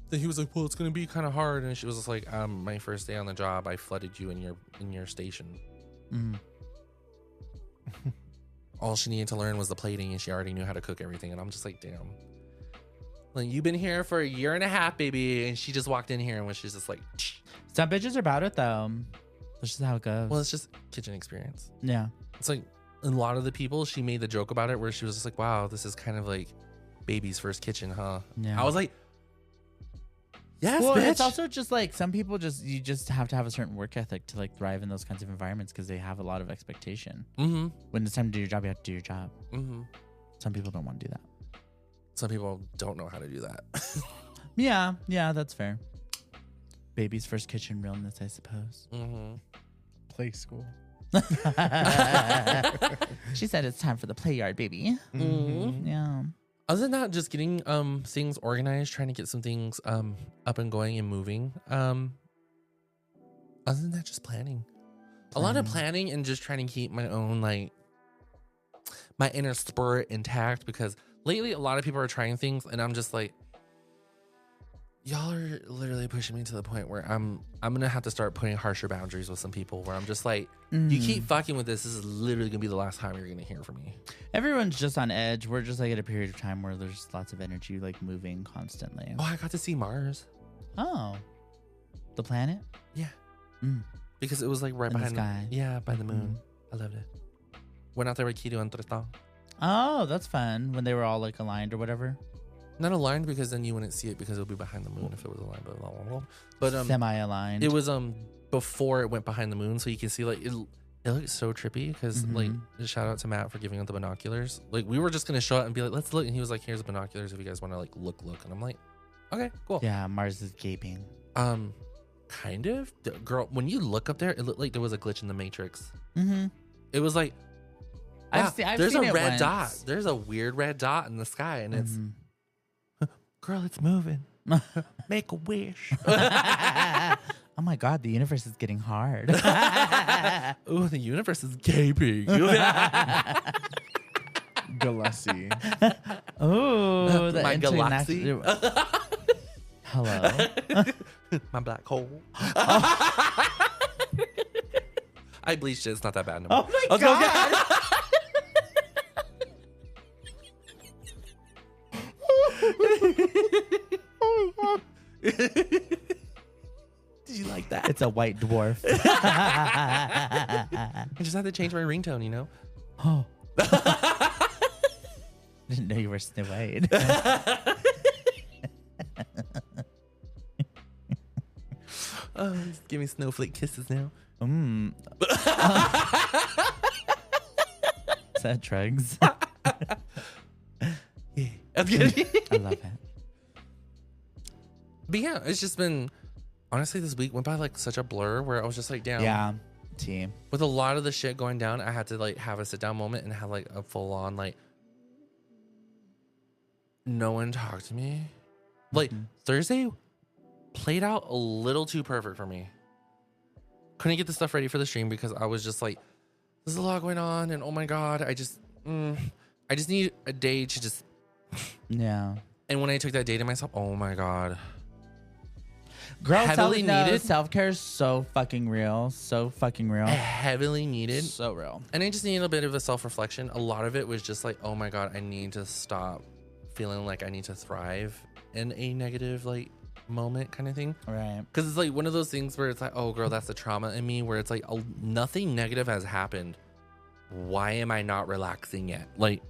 he was like, well, it's gonna be kind of hard. And she was just like, my first day on the job, I flooded you in your station. All she needed to learn was the plating, and she already knew how to cook everything. And I'm just like, damn. Like, you've been here for 1.5 years, baby. And she just walked in here and was just like, Tch. Some bitches are about it though. That's just how it goes. Well, it's just kitchen experience. Yeah. It's like a lot of the people, she made the joke about it where she was just like, wow, this is kind of like baby's first kitchen, huh? Yeah. I was like, yes, well, bitch. it's also just like some people you just have to have a certain work ethic to like thrive in those kinds of environments because they have a lot of expectation. When it's time to do your job, you have to do your job. Some people don't want to do that. Some people don't know how to do that. Yeah, that's fair. Baby's first kitchen realness, I suppose. Play school. She said it's time for the play yard, baby. Yeah. Other than that, just getting things organized, trying to get some things up and going and moving. Other than that, just planning. A lot of planning and just trying to keep my own like my inner spirit intact, because lately a lot of people are trying things and I'm just like, y'all are literally pushing me to the point where I'm gonna have to start putting harsher boundaries with some people where I'm just like, you keep fucking with this is literally gonna be the last time you're gonna hear from me. Everyone's just on edge. We're just like at a period of time where there's lots of energy like moving constantly. Oh, I got to see Mars. Oh, the planet? Yeah. Because it was like right in behind the sky. Yeah, by the moon. I loved it. Went out there with Kido and Tristan. Oh, that's fun. When they were all like aligned or whatever. Not aligned, because then you wouldn't see it because it would be behind the moon if it was aligned. But semi-aligned. It was before it went behind the moon, so you can see like it looks so trippy because like shout out to Matt for giving us the binoculars. Like we were just gonna show it and be like, let's look, and he was like, here's the binoculars if you guys want to like look, and I'm like, okay, cool. Yeah, Mars is gaping. Kind of. Girl, when you look up there, it looked like there was a glitch in the Matrix. It was like, wow, there's a red dot. There's a weird red dot in the sky, and it's girl, it's moving. Make a wish. Oh my God, the universe is getting hard. Ooh, the universe is gaping. Galaxy. Oh, my galaxy. Hello. My black hole. I bleached it. It's not that bad Oh anymore. my God. Did you like that? It's a white dwarf. I just had to change my ringtone, you know? Oh. Didn't know you were Snow White. Just give me snowflake kisses now. Is that drugs? Yeah. I'm kidding. I love it. But yeah, it's just been, honestly, this week went by like such a blur where I was just like down. Yeah. T. With a lot of the shit going down, I had to like have a sit down moment and have like a full on like, no one talked to me. Like Thursday played out a little too perfect for me. Couldn't get the stuff ready for the stream because I was just like, there's a lot going on, and oh my god, I just need a day to just. Yeah. And when I took that day to myself, oh my god. Girl, Heavily needed. Self-care is so fucking real. So fucking real. Heavily needed. So real. And I just needed a bit of a self-reflection. A lot of it was just like, oh my god, I need to stop feeling like I need to thrive in a negative like moment kind of thing. Right. Because it's like one of those things where it's like, oh girl, that's the trauma in me, where it's like, oh, nothing negative has happened. Why am I not relaxing yet? Like,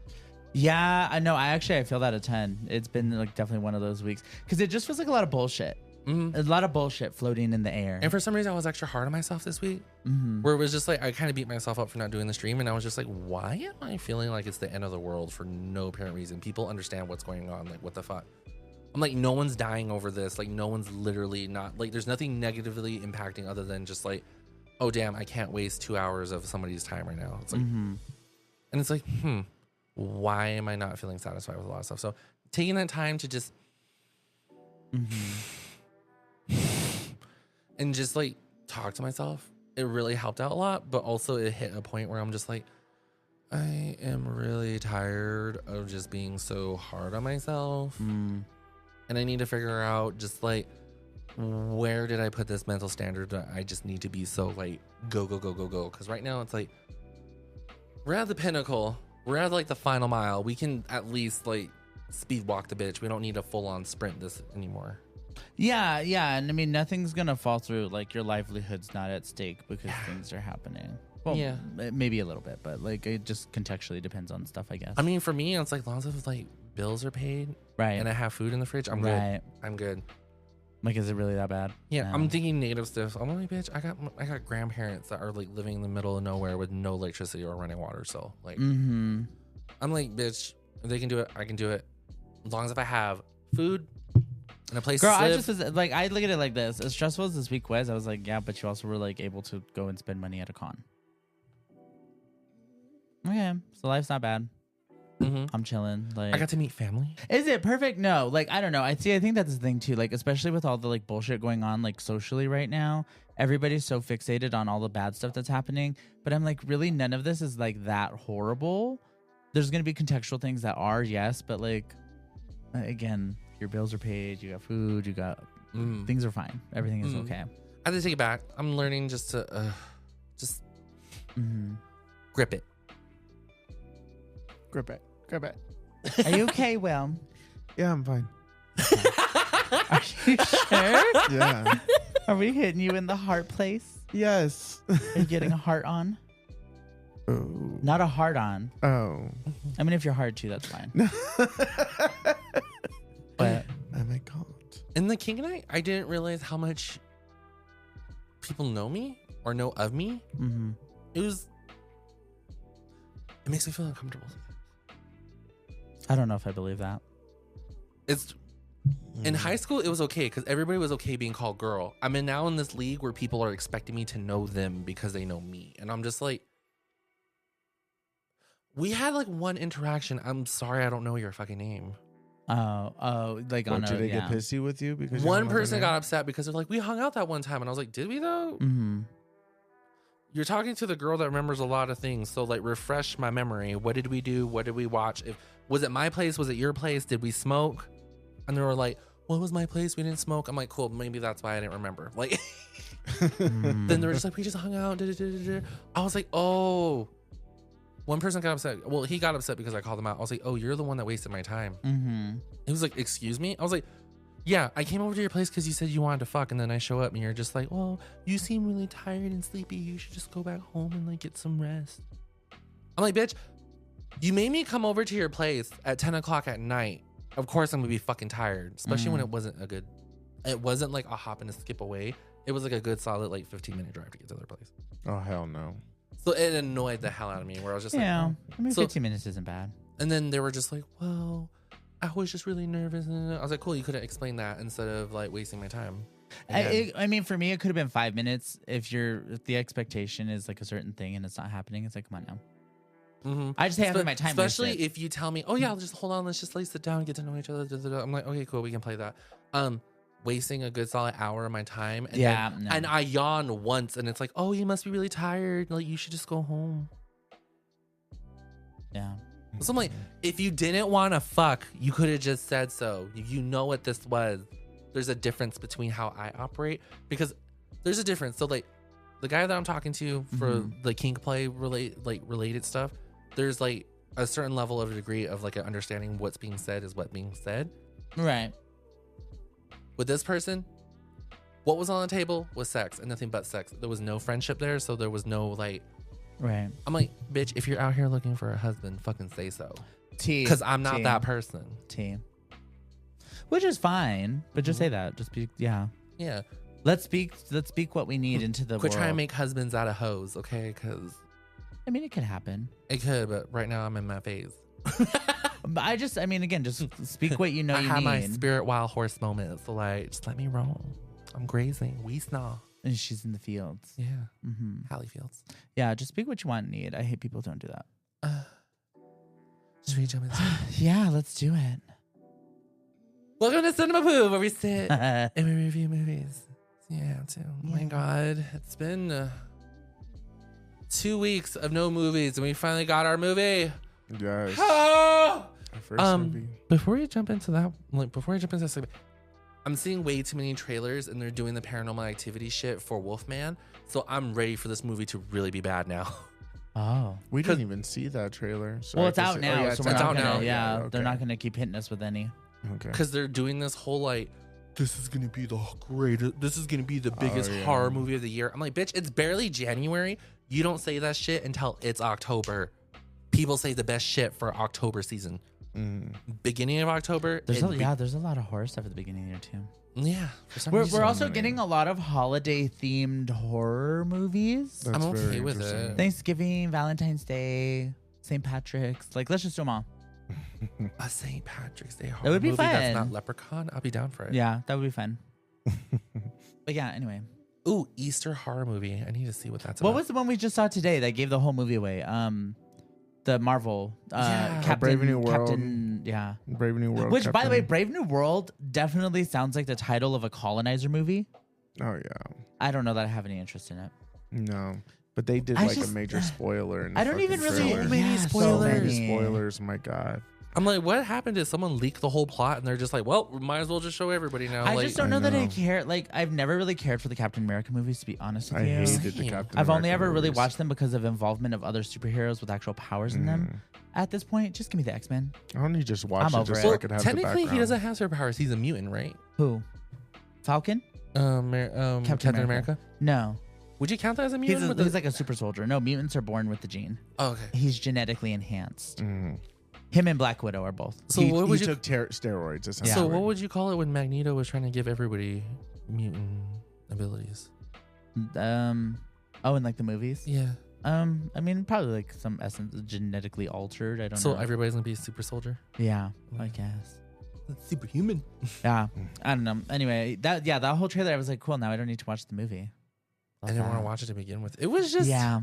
yeah, I know. I feel that a ton. It's been like definitely one of those weeks because it just feels like a lot of bullshit. A lot of bullshit floating in the air. And for some reason, I was extra hard on myself this week, where it was just like, I kind of beat myself up for not doing the stream. And I was just like, why am I feeling like it's the end of the world for no apparent reason? People understand what's going on. Like, what the fuck? I'm like, no one's dying over this. Like, no one's literally not, like, there's nothing negatively impacting other than just like, oh, damn, I can't waste 2 hours of somebody's time right now. It's like, and it's like, why am I not feeling satisfied with a lot of stuff? So taking that time to just, and just like talk to myself, it really helped out a lot. But also it hit a point where I'm just like, I am really tired of just being so hard on myself. And I need to figure out just like, where did I put this mental standard that I just need to be so like go because right now it's like we're at the pinnacle, we're at like the final mile, we can at least like speed walk the bitch, we don't need a full-on sprint this anymore. Yeah, and I mean nothing's gonna fall through, like your livelihood's not at stake because things are happening. Well, yeah, maybe a little bit, but like it just contextually depends on stuff, I guess. I mean, for me, it's like, as long as like bills are paid, right, and I have food in the fridge, I'm good. I'm good. Like, is it really that bad? Yeah, I'm thinking native stuff. I'm like, bitch, I got grandparents that are like living in the middle of nowhere with no electricity or running water. So like, I'm like, bitch, if they can do it, I can do it. As long as if I have food and a place to live. I just was like, I look at it like this. As stressful as this week was, I was like, yeah, but you also were like able to go and spend money at a con. Okay, so life's not bad. I'm chilling. Like, I got to meet family. Is it perfect? No. Like, I don't know. I think that's the thing too. Like, especially with all the like bullshit going on like socially right now, everybody's so fixated on all the bad stuff that's happening. But I'm like, really, none of this is like that horrible. There's gonna be contextual things that are, yes, but like, again, your bills are paid, you got food, you got things are fine. Everything is okay. I have to take it back. I'm learning just to grip it. Grip it. Are you okay, Will? Yeah, I'm fine. Are you sure? Yeah. Are we hitting you in the heart place? Yes. Are you getting a heart on? Oh. Not a heart on. Oh. I mean, if you're hard too, that's fine. But oh my god. In the King night, I didn't realize how much people know me or know of me. It makes me feel uncomfortable. I don't know if I believe that. It's in high school, it was okay because everybody was okay being called girl. I mean, now in this league where people are expecting me to know them because they know me, and I'm just like, we had like one interaction. I'm sorry, I don't know your fucking name. Oh, like what, did they get pissy with you because one person got upset because they're like, we hung out that one time, and I was like, did we though? You're talking to the girl that remembers a lot of things, so like refresh my memory. What did we do? What did we watch? Was it my place? Was it your place? Did we smoke? And they were like, well, it was my place. We didn't smoke. I'm like, cool. Maybe that's why I didn't remember. Like, then they were just like, we just hung out. I was like, oh. One person got upset. Well, he got upset because I called him out. I was like, oh, you're the one that wasted my time. He was like, excuse me? I was like, Yeah, I came over to your place because you said you wanted to fuck, and then I show up and you're just like, well, you seem really tired and sleepy. You should just go back home and like get some rest. I'm like, bitch, you made me come over to your place at 10 o'clock at night. Of course I'm gonna be fucking tired, especially when it wasn't like a hop and a skip away. It was like a good solid like 15-minute drive to get to their place. Oh, hell no. So it annoyed the hell out of me where I was just like, Yeah, oh. I mean, So- 15 minutes isn't bad. And then they were just like, well, I was just really nervous. And I was like, cool, you could have explained that instead of like wasting my time. I mean, for me, it could have been 5 minutes. If the expectation is like a certain thing and it's not happening, it's like, come on now. Mm-hmm. I just hate having my time Especially wasted. if you tell me, oh yeah, just hold on, let's just like sit down and get to know each other. I'm like, okay, cool, we can play that. Wasting a good solid hour of my time. And Yeah, then- no. And I yawn once and it's like, oh, you must be really tired. Like you should just go home. Yeah. So I'm like, if you didn't want to fuck, you could have just said so. You know what this was. There's a difference between how I operate because there's a difference. So like the guy that I'm talking to for the kink play related stuff, there's like a certain level of degree of like an understanding what's being said is what being said. Right. With this person, what was on the table was sex and nothing but sex. There was no friendship there, so there was no like. Right. I'm like, bitch, if you're out here looking for a husband, fucking say so. T. Because I'm not T. that person. T. Which is fine, but just say that. Just be, yeah. Yeah. Let's speak what we need into the Quit world. trying to make husbands out of hoes, okay? Because I mean, it could happen. it could, but right now I'm in my phase. But I mean, again, just speak what you know I you have need. my spirit wild horse moment, so like, just let me roll. I'm grazing. We snaw. And she's in the fields. Yeah. Mm-hmm. Hallie Fields. Yeah, just speak what you want and need. I hate people who don't do that. Just reach up and say, Yeah, let's do it. welcome to Cinema Poo, where we sit yeah. and we review movies. Yeah, too. Oh my God. It's been 2 weeks of no movies, and we finally got our movie. Yes. Ah! Our first movie. Before you jump into that, this, I'm seeing way too many trailers, and they're doing the Paranormal Activity shit for Wolfman. So I'm ready for this movie to really be bad now. Oh. We didn't even see that trailer. So Well, I it's guess out now, yeah, so it's we're not out gonna. now. Yeah, okay. they're not gonna keep hitting us with any. Okay. Because they're doing this whole like, this is gonna be the greatest. This is gonna be the biggest yeah. horror movie of the year. I'm like, bitch, it's barely January. You don't say that shit until it's October. People say the best shit for October season. Beginning of October. There's a lot of horror stuff at the beginning of the year too. Yeah. For some We're reason, also many. getting a lot of holiday themed horror movies. That's I'm okay very with interesting. it. Thanksgiving, Valentine's Day, St. Patrick's. Like, let's just do them all. A St. Patrick's Day horror That would be movie that's fun. not Leprechaun. I'll be down for it. Yeah, that would be fun. But yeah, anyway. Ooh, Easter horror movie. I need to see what that's What about. was the one we just saw today that gave the whole movie away? The Marvel. Yeah. Captain, Brave New World. Captain, yeah. Brave New World. Which, by the way, Captain. Brave New World definitely sounds like the title of a colonizer movie. Oh yeah. I don't know that I have any interest in it. No. But they did I like just- a major spoiler. In the I don't fucking even really. trailer. many yeah, So spoilers. many spoilers. My God. I'm like, what happened? Did someone leak the whole plot? And they're just like, well, we might as well just show everybody now. I like, just don't I know that I know. care. Like, I've never really cared for the Captain America movies, to be honest with I you. hated the Same. Captain I've only America ever really movies. watched them because of involvement of other superheroes with actual powers in them. At this point, just give me the X-Men. I only just watched I'm it over just it. so well, I could have the technically, he background. doesn't have superpowers. He's a mutant, right? Who? Falcon? Captain America. No. Would you count that as a He's, mutant? he's like a super soldier. No, mutants are born with the gene. Oh, okay. He's genetically enhanced. Mhm. Him and Black Widow are both. So he, what would he you? took steroids. Essentially. Yeah. So what would you call it when Magneto was trying to give everybody mutant abilities? Oh, in like the movies? Yeah. I mean, probably like some essence genetically altered. I don't So know. everybody's gonna be a super soldier. Yeah, I guess. That's superhuman. Yeah, I don't know. Anyway, that whole trailer, I was like, cool. Now I don't need to watch the movie. I didn't want to watch it to begin with. It was just. Yeah,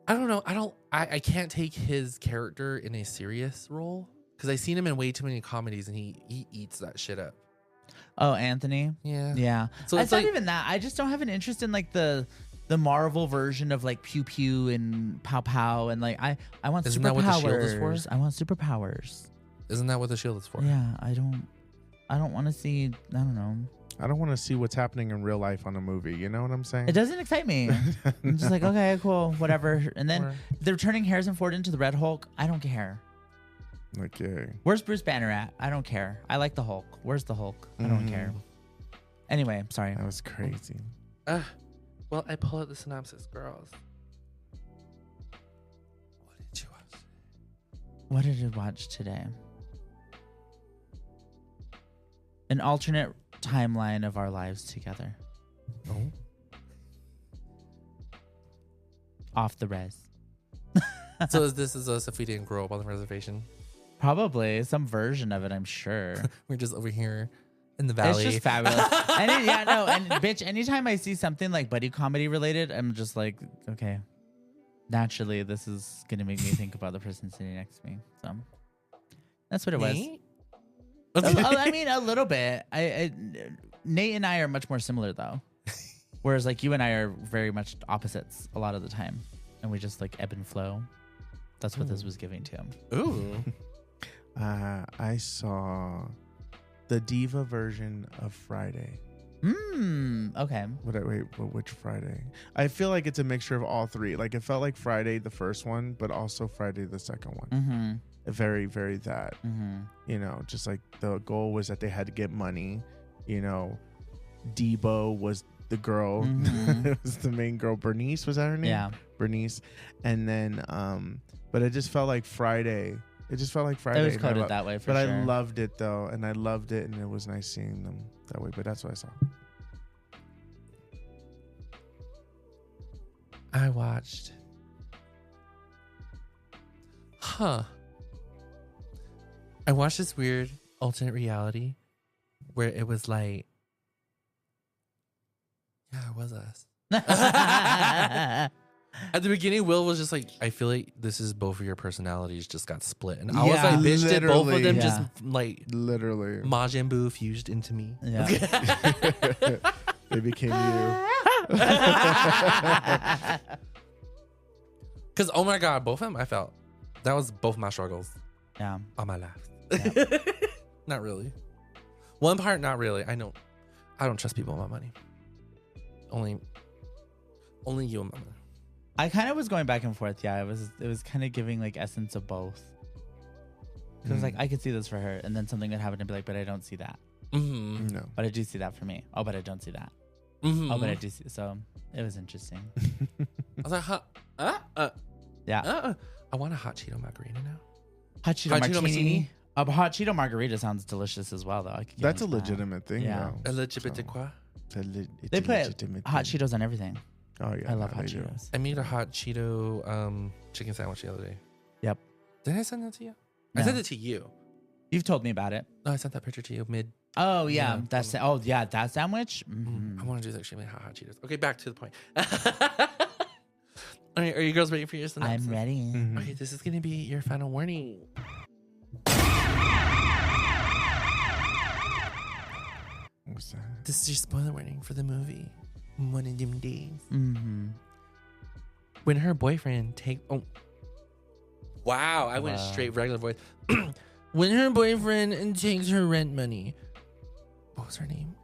I don't know. I can't take his character in a serious role because I seen him in way too many comedies and he eats that shit up. Oh, Anthony. Yeah. Yeah. So it's it's not like even that. I just don't have an interest in like the Marvel version of like pew pew and pow pow and like I want Isn't superpowers. that what the shield is for? I want superpowers. isn't that what the shield is for? Yeah, I don't want to see. I don't know. I don't want to see what's happening in real life on a movie. You know what I'm saying? It doesn't excite me. I'm just like, okay, cool, whatever. And then Or- they're turning Harrison Ford into the Red Hulk. I don't care. Like, yay. Where's Bruce Banner at? I don't care. I like the Hulk. Where's the Hulk? I don't care. Anyway, sorry. That was crazy. Well, I pull out the synopsis, girls. What did you watch? What did you watch today? An alternate timeline of our lives together. Oh. Off the res. So this is us if we didn't grow up on the reservation. Probably some version of it, I'm sure. We're just over here in the valley. It's just fabulous. And bitch, anytime I see something like buddy comedy related, I'm just like, okay, naturally, this is going to make me think about the person sitting next to me. So that's what it was. I mean, a little bit. Nate and I are much more similar, though. Whereas, like, you and I are very much opposites a lot of the time. And we just, like, ebb and flow. That's what this was giving to him. Ooh. I saw the diva version of Friday. Okay. Which Friday? I feel like it's a mixture of all three. Like, it felt like Friday, the first one, but also Friday, the second one. Mm-hmm. Very, very that. Mm-hmm. You know, just like the goal was that they had to get money. You know, Debo was the girl. Mm-hmm. It was the main girl. Bernice, was that her name? Yeah. Bernice. And then, but it just felt like Friday. It just felt like Friday. It was coded that way for but sure. I loved it though, and I loved it, and it was nice seeing them that way. But that's what I saw. I watched. I watched this weird alternate reality where it was like, yeah, it was us. At the beginning, Will was just like, I feel like this is both of your personalities just got split. And I was like, bitch, did both of them just like literally Majin Buu fused into me? Yeah. They became you. Because, oh my God, both of them, I felt that was both my struggles Yeah. on my life. Yeah. Not really. One part, not really. I don't trust people with my money. Only you and my money. I kind of was going back and forth. Yeah, it was kind of giving like essence of both. Because like I could see this for her, and then something would happen and be like, but I don't see that. Mm-hmm. No. But I do see that for me. Oh, but I don't see that. Mm-hmm. Oh, but I do see. So it was interesting. I was like, Yeah. I want a hot Cheeto margarita now. Hot Cheeto Hot Cheeto martini. A hot Cheeto margarita sounds delicious as well, though. I could get That's a into that. legitimate thing, Yeah. though. A little bit de quoi? They put hot Cheetos on everything. Oh yeah, I love hot they do. Cheetos. I made a hot Cheeto chicken sandwich the other day. Yep. Did I send that to you? No. I sent it to you. You've told me about it. No, I sent that picture to you mid. Oh yeah, Yeah. that's that sandwich. Mm-hmm. I want to do extremely hot Cheetos. Okay, back to the point. All right, are you girls ready for your synopsis? I'm ready. Mhm. Okay, this is gonna be your final warning. What's that? This is your spoiler warning for the movie. One of them days. Mm-hmm. When her boyfriend wow, I went Wow. straight regular voice. When her boyfriend takes her rent money. What was her name?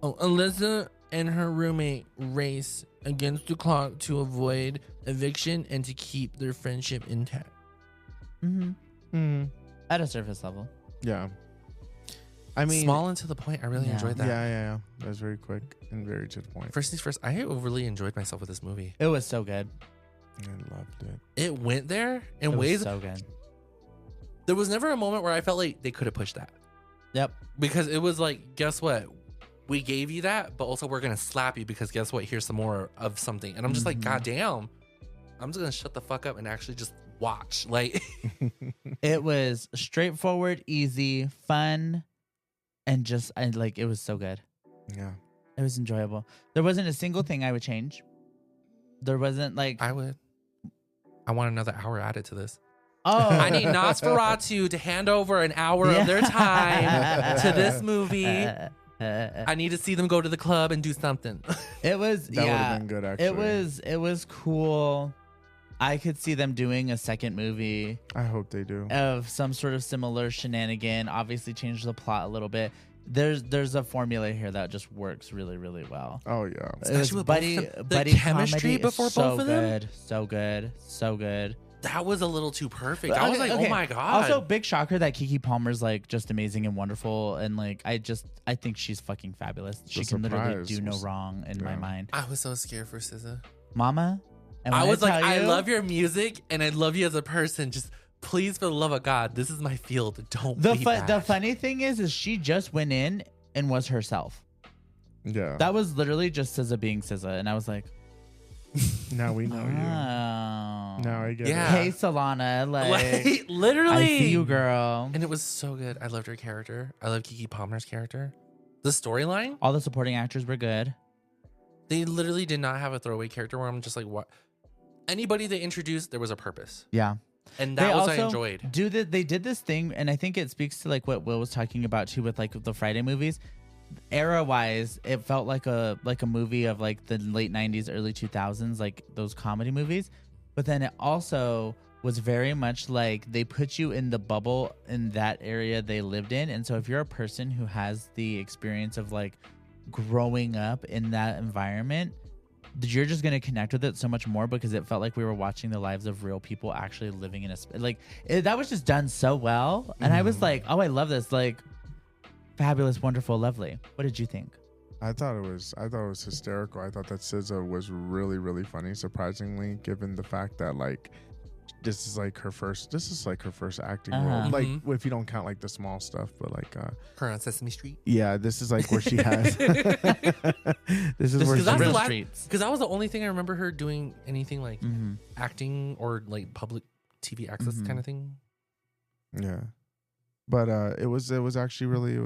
Oh, Alyssa and her roommate race against the clock to avoid eviction and to keep their friendship intact. Mm-hmm. Mm. At a surface level. Yeah. I mean, Small and to the point. I really Yeah. enjoyed that. yeah. That was very quick and very to the point. First things first, I overly enjoyed myself with this movie. It was so good. I loved it. It went there in It ways. was so good. There was never a moment where I felt like they could have pushed that. Yep. Because it was like, guess what? We gave you that, but also we're going to slap you because guess what? Here's some more of something. And I'm just like, God damn. I'm just going to shut the fuck up and actually just watch. Like, It was straightforward, easy, fun, and it was so good. Yeah. It was enjoyable. There wasn't a single thing I would change. There wasn't like, I want another hour added to this. oh, I need Nosferatu to hand over an hour of their time to this movie. I need to see them go to the club and do something. It was, That would have been good, actually. it was cool. I could see them doing a second movie I hope they do. of some sort of similar shenanigan. Obviously, change the plot a little bit. There's a formula here that just works really, really well. Oh yeah. It was Especially with both buddy of them. The buddy chemistry comedy is before so both of them? good, so good, so good. that was a little too perfect. I was like, oh my god. Also, big shocker that Keke Palmer's like just amazing and wonderful, and like I think she's fucking fabulous. She can literally do no wrong in my mind. I was so scared for SZA. Mama, and I when was like, tell I you- love your music and I love you as a person. Just please, for the love of God, this is my field. Don't be bad. The funny thing is she just went in and was herself. Yeah. That was literally just SZA being SZA, and I was like, Now we know oh. you. Now I get Yeah. Hey, Solana, like literally. I see you, girl. And it was so good. I loved her character. I love Keke Palmer's character. The storyline, All the supporting actors were good. they literally did not have a throwaway character where I'm just like, what? Anybody they introduced, there was a purpose. Yeah. And They that was also I enjoyed. They did this thing, and I think it speaks to like what Will was talking about too with like the Friday movies. Era wise, it felt like a movie of like the late 90s, early 2000s, like those comedy movies. But then it also was very much like they put you in the bubble in that area they lived in. And so if you're a person who has the experience of like growing up in that environment, you're just going to connect with it so much more because it felt like we were watching the lives of real people actually living in that was just done so well. And I was like, oh, I love this. Like, fabulous, wonderful, lovely. What did you think? I thought it was hysterical. I thought that SZA was really, really funny, surprisingly, given the fact that like this is like her first acting role. Like if you don't count like the small stuff, but like Her on Sesame Street. yeah, this is like where she has this is where Because that's she the last. Streets. Because that was the only thing I remember her doing anything like acting or like public TV access kind of thing. yeah. But it was actually really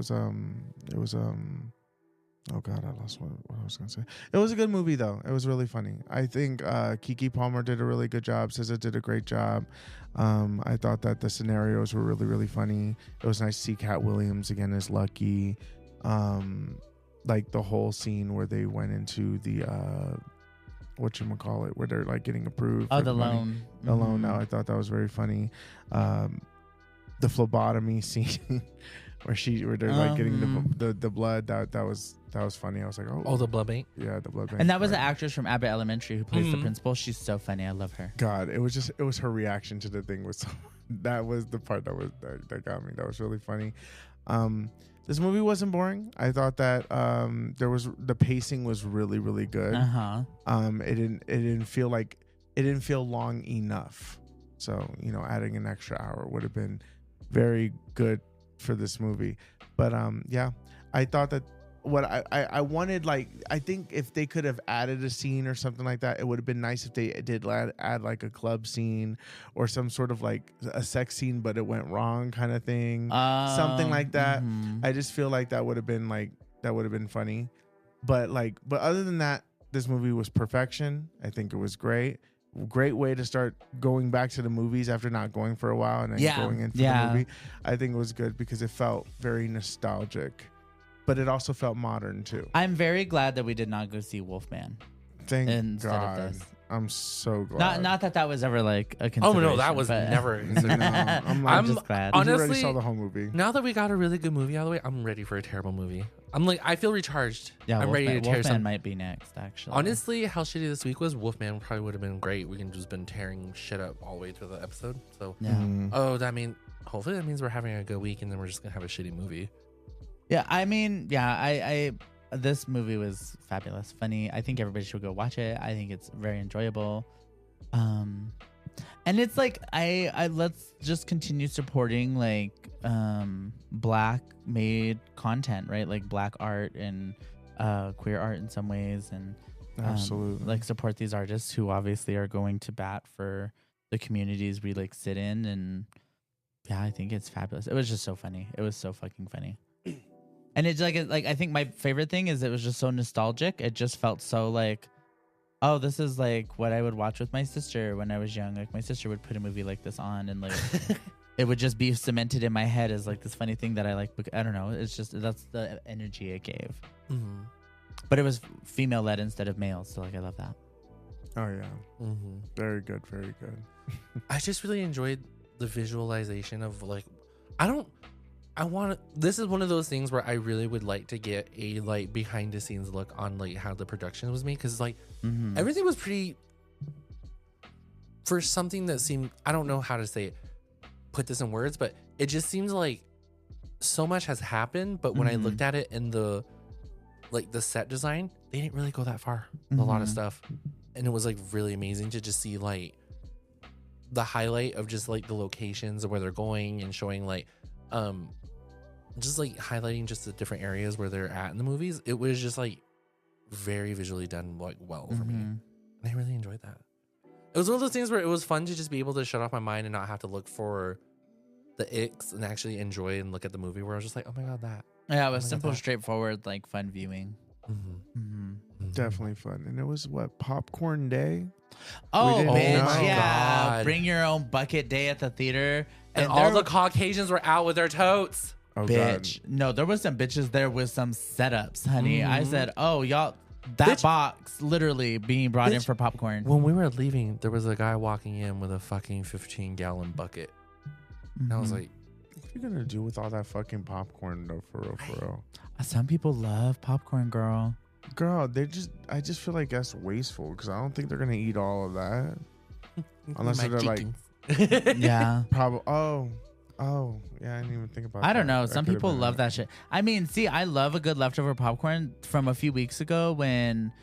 oh god, I lost what I was gonna say. It was a good movie though. It was really funny. I think Keke Palmer did a really good job. SZA did a great job. I thought that the scenarios were really, really funny. It was nice to see Cat Williams again as Lucky. Like the whole scene where they went into the whatchamacallit, where they're like getting approved. Oh, for the money. loan. The loan. Now I thought that was very funny. The phlebotomy scene where they're like getting the blood. That was funny. I was like, Oh, the blood bank. yeah, the blood bank. And that was the part. actress from Abbott Elementary who plays the principal. She's so funny. I love her. God, it was her reaction to the thing was that was the part that got me. That was really funny. This movie wasn't boring. I thought that the pacing was really, really good. It didn't feel long enough. So, adding an extra hour would have been very good for this movie. But yeah, I thought that what I wanted, like, I think if they could have added a scene or something like that, it would have been nice if they did add like a club scene or some sort of like a sex scene, but it went wrong kind of thing. Something like that. I just feel like that would have been funny. But other than that, this movie was perfection. I think it was great. Great way to start going back to the movies after not going for a while and then going into the movie. I think it was good because it felt very nostalgic, but it also felt modern too. I'm very glad that we did not go see Wolfman. Thank instead God. of this. I'm so glad. Not that was ever like a Oh consideration. no, that was but- never. No, I'm just glad. you honestly, already saw the whole movie. Now that we got a really good movie out of the way, I'm ready for a terrible movie. I'm like, I feel recharged. Yeah, I'm ready to tear Wolfman some. might be next, actually. Honestly, how shitty this week was, Wolfman probably would have been great. We can just been tearing shit up all the way through the episode. So, Yeah. hopefully that means we're having a good week, and then we're just gonna have a shitty movie. Yeah, I mean, yeah, I this movie was fabulous, funny. I think everybody should go watch it. I think it's very enjoyable. And it's like I let's just continue supporting like black made content, right? Like black art and queer art in some ways, and Absolutely. like support these artists who obviously are going to bat for the communities we like sit in. And yeah, I think it's fabulous. It was just so funny. It was so fucking funny. And it's like I think my favorite thing is it was just so nostalgic. It just felt so like, oh, this is like what I would watch with my sister when I was young. Like my sister would put a movie like this on, and like it would just be cemented in my head as like this funny thing that I like. I don't know. It's just that's the energy it gave. Mm-hmm. But it was female led instead of male, so like I love that. Oh yeah. Mm-hmm. Very good. Very good. I just really enjoyed the visualization of like, this is one of those things where I really would like to get a like behind the scenes look on like how the production was made, because like everything was pretty for something that seemed, I don't know how to say it, put this in words, but it just seems like so much has happened. But when I looked at it in the set design, they didn't really go that far with a lot of stuff. And it was like really amazing to just see like the highlight of just like the locations of where they're going and showing like just like highlighting just the different areas where they're at in the movies. It was just like very visually done like well for me. And I really enjoyed that. It was one of those things where it was fun to just be able to shut off my mind and not have to look for the icks and actually enjoy and look at the movie where I was just like, oh my God, that. Yeah, it was simple, straightforward, like fun viewing. Definitely fun. And it was what, popcorn day? Oh, didn't bitch. know. Yeah. God. Bring your own bucket day at the theater. And all the Caucasians were out with their totes. Oh, bitch. God. No, there was some bitches there with some setups, honey. I said, oh, y'all, that box literally being brought in for popcorn. When we were leaving, there was a guy walking in with a fucking 15-gallon bucket. And I was like, What are you going to do with all that fucking popcorn, though, for real? Some people love popcorn, girl. Girl, I just feel like that's wasteful because I don't think they're going to eat all of that. Unless they're like, Yeah. probably, oh, yeah, I didn't even think about that. I don't know. That Some could've people been love it. that shit. I mean, see, I love a good leftover popcorn from a few weeks ago when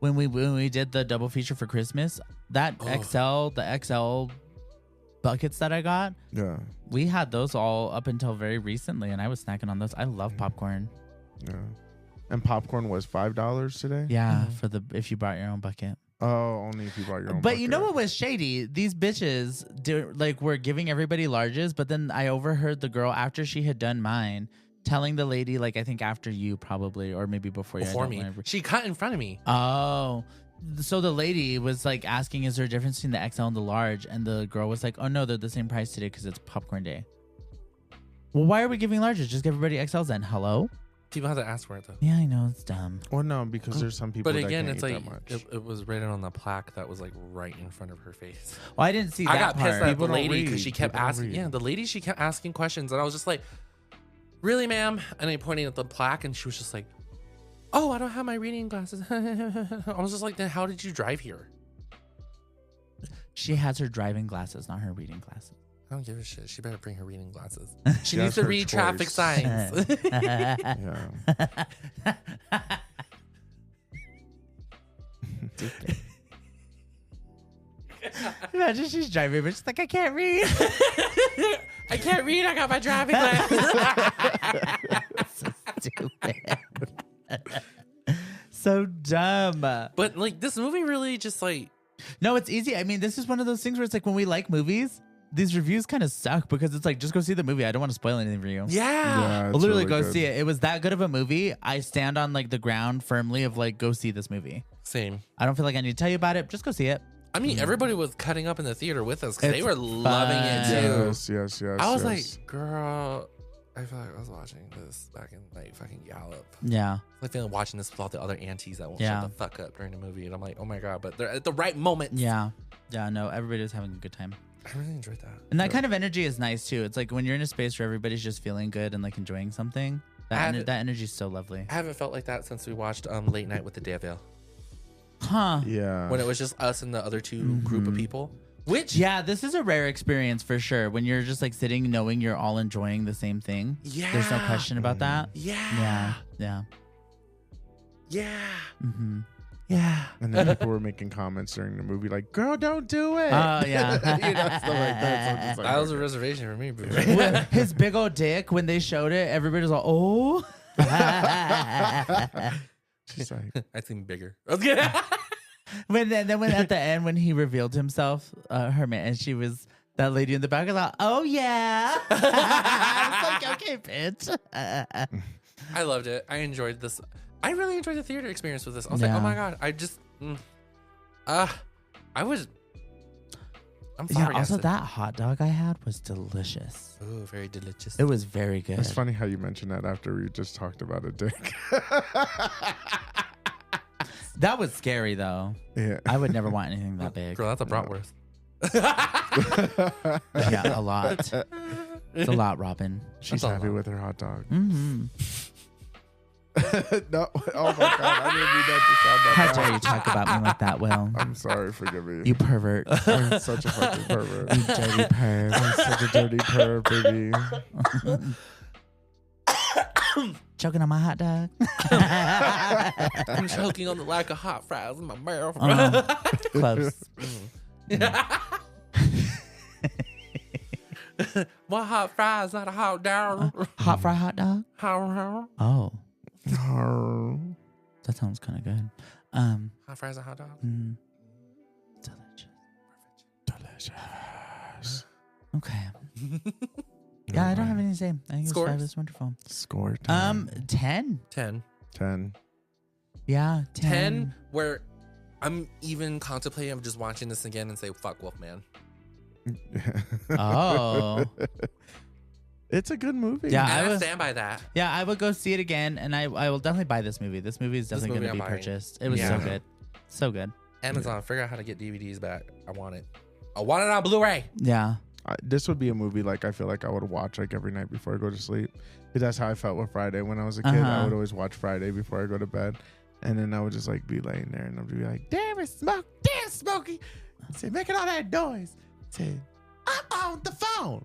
we did the double feature for Christmas. That the XL buckets that I got, Yeah, we had those all up until very recently, and I was snacking on those. I love popcorn. yeah. And popcorn was $5 today? Yeah, for if you brought your own bucket. Oh, only if you bought your own But you know bucket. what was shady? These bitches were giving everybody larges, but then I overheard the girl after she had done mine telling the lady, like I think after you probably, or maybe before you. I Before don't me. remember. She cut in front of me. Oh, so the lady was like asking, "Is there a difference between the XL and the large?" And the girl was like, "Oh no, they're the same price today because it's popcorn day." Well, why are we giving larges? Just give everybody XLs then. Hello? People have to ask for it though. Yeah, I know it's dumb. Well, no, because there's some people But that again, can't it's eat like that much. it was written on the plaque that was like right in front of her face. Well, I didn't see that I got part. pissed at People the don't lady because read. she kept People don't asking. read. Yeah, the lady, she kept asking questions, and I was just like, "Really, ma'am?" And I pointed at the plaque, and she was just like, "Oh, I don't have my reading glasses." I was just like, "Then how did you drive here?" She has her driving glasses, not her reading glasses. I don't give a shit. She better bring her reading glasses. She She needs has to her read traffic choice. signs. Yeah. Imagine she's driving, but she's like, I can't read. I can't read. I got my driving glasses. So stupid. So dumb. But like this movie really just like No, it's easy. I mean, this is one of those things where it's like when we like movies, these reviews kind of suck because it's like, just go see the movie. I don't want to spoil anything for you. yeah. it's Literally really go good. see it. It was that good of a movie. I stand on like the ground firmly of like, go see this movie. Same. I don't feel like I need to tell you about it. Just go see it. I mean, everybody was cutting up in the theater with us because they It's were loving it too. Yes. I was yes. like, girl, I feel like I was watching this back in like fucking Gallup. Yeah. Like feeling watching this with all the other aunties that won't Yeah. shut the fuck up during the movie, and I'm like, oh my God, but they're at the right moment. Yeah. Yeah. No, everybody was having a good time. I really enjoyed that. And that kind of energy is nice too. It's like when you're in a space where everybody's just feeling good and like enjoying something. That energy is so lovely. I haven't felt like that since we watched Late Night with the Devil, Huh. Yeah. when it was just us and the other two group of people. Which Yeah, this is a rare experience for sure. When you're just like sitting knowing you're all enjoying the same thing. yeah, There's no question about that. Yeah, Yeah. yeah. Mm-hmm. Yeah. And then people were making comments during the movie like, girl, don't do it. Oh, yeah. You know, stuff like that. So I'm just like, That was a okay. reservation for me, boo. With his big old dick, when they showed it, everybody was like, oh. She's like, I think bigger. I was kidding. when at the end, when he revealed himself, her man, and she was that lady in the back, was like, oh, yeah. I was like, okay, bitch. I loved it. I enjoyed this. I really enjoyed the theater experience with this. I was like, Yeah. oh my God. I just, I'm Yeah, flabbergasted. also that hot dog I had was delicious. Ooh, very delicious. It was very good. it's funny how you mentioned that after we just talked about a dick. That was scary, though. Yeah. I would never want anything that big. Girl, that's a bratwurst. Yeah, a lot. It's a lot, Robin. She's That's a happy lot. with her hot dog. Mm-hmm. No. Oh my God. I didn't mean that to sound How that dare bad. you talk about me like that, Will? I'm sorry. Forgive me. You pervert. I'm such a fucking pervert. You dirty perv. I'm such a dirty perv, baby. Choking on my hot dog. I'm choking on the lack of hot fries in my mouth. Close. One hot fries, not a hot dog. Hot fry hot dog? Hot Oh, Oh. that sounds kind of good. fries and hot dog. Delicious. Okay. Yeah, I don't have anything to say. I think Scores? it's fabulous, wonderful. Score time. 10. 10. 10. Yeah, 10. 10, where I'm even contemplating of just watching this again and say, fuck Wolfman. Oh. It's a good movie. Yeah. And I was- stand by that. Yeah, I would go see it again, and I will definitely buy this movie. This movie is definitely movie going to I'm be buying. purchased. It was so Yeah. good. So good. Amazon, figure out how to get DVDs back. I want it. I want it on Blu-ray. Yeah. This would be a movie like I feel like I would watch like every night before I go to sleep. 'Cause that's how I felt with Friday. When I was a kid, I would always watch Friday before I go to bed. And then I would just like be laying there and I'd be like, damn it, Smokey. I said, making all that noise. I said, I'm on the phone.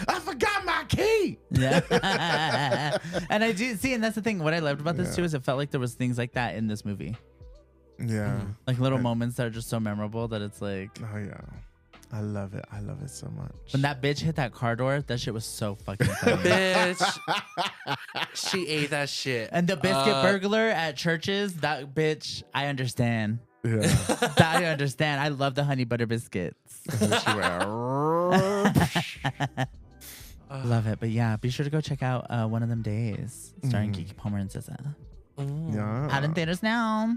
I forgot my key. Yeah. And I do see, and that's the thing. What I loved about this Yeah. too is it felt like there was things like that in this movie. Yeah. Like little And- moments that are just so memorable that it's like Oh yeah. I love it. I love it so much. when that bitch hit that car door, that shit was so fucking funny. Bitch. She ate that shit. And the biscuit burglar at churches, that bitch, I understand. Yeah. That I understand. I love the honey butter biscuits. And then she went, Love it. But yeah, be sure to go check out One of Them Days, starring Mm. Kiki Palmer and SZA. yeah. Out in theaters now.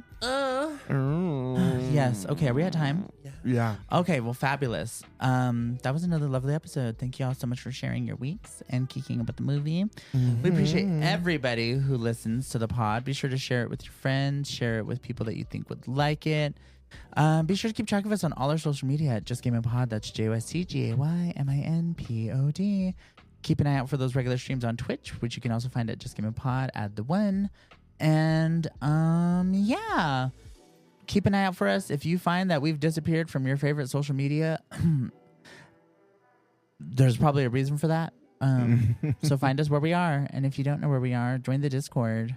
Yes. Okay, are we at time? Yeah. Okay, well, fabulous. That was another lovely episode. Thank you all so much for sharing your weeks and geeking about the movie. We appreciate everybody who listens to the pod. Be sure to share it with your friends, share it with people that you think would like it. Be sure to keep track of us on all our social media at Just Gaymin Pod. That's JustGayminPod. Keep an eye out for those regular streams on Twitch, which you can also find at Just Gaymin Pod at the one. And yeah. Keep an eye out for us. If you find that we've disappeared from your favorite social media, there's probably a reason for that. So find us where we are. And if you don't know where we are, join the Discord.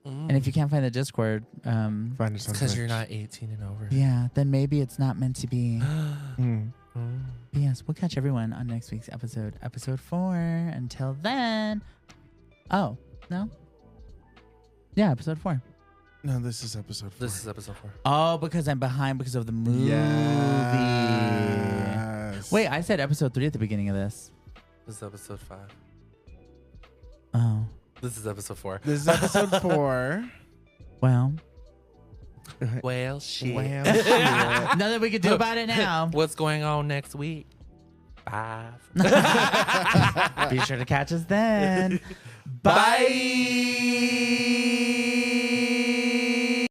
And if you can't find the Discord, Find us on Because you're Twitch. not 18 and over. yeah, then maybe it's not meant to be. Mm. But yes, we'll catch everyone on next week's episode, episode 4. Until then. Oh, no? Yeah, episode 4. No, this is episode 4. This is episode 4. Oh, because I'm behind because of the movie. Yes. Wait, I said episode 3 at the beginning of this. This is episode 5. Oh, This is episode 4. This is episode 4. well. Well, shit. Well, Nothing we can do about it now. What's going on next week? 5. Be sure to catch us then. Bye.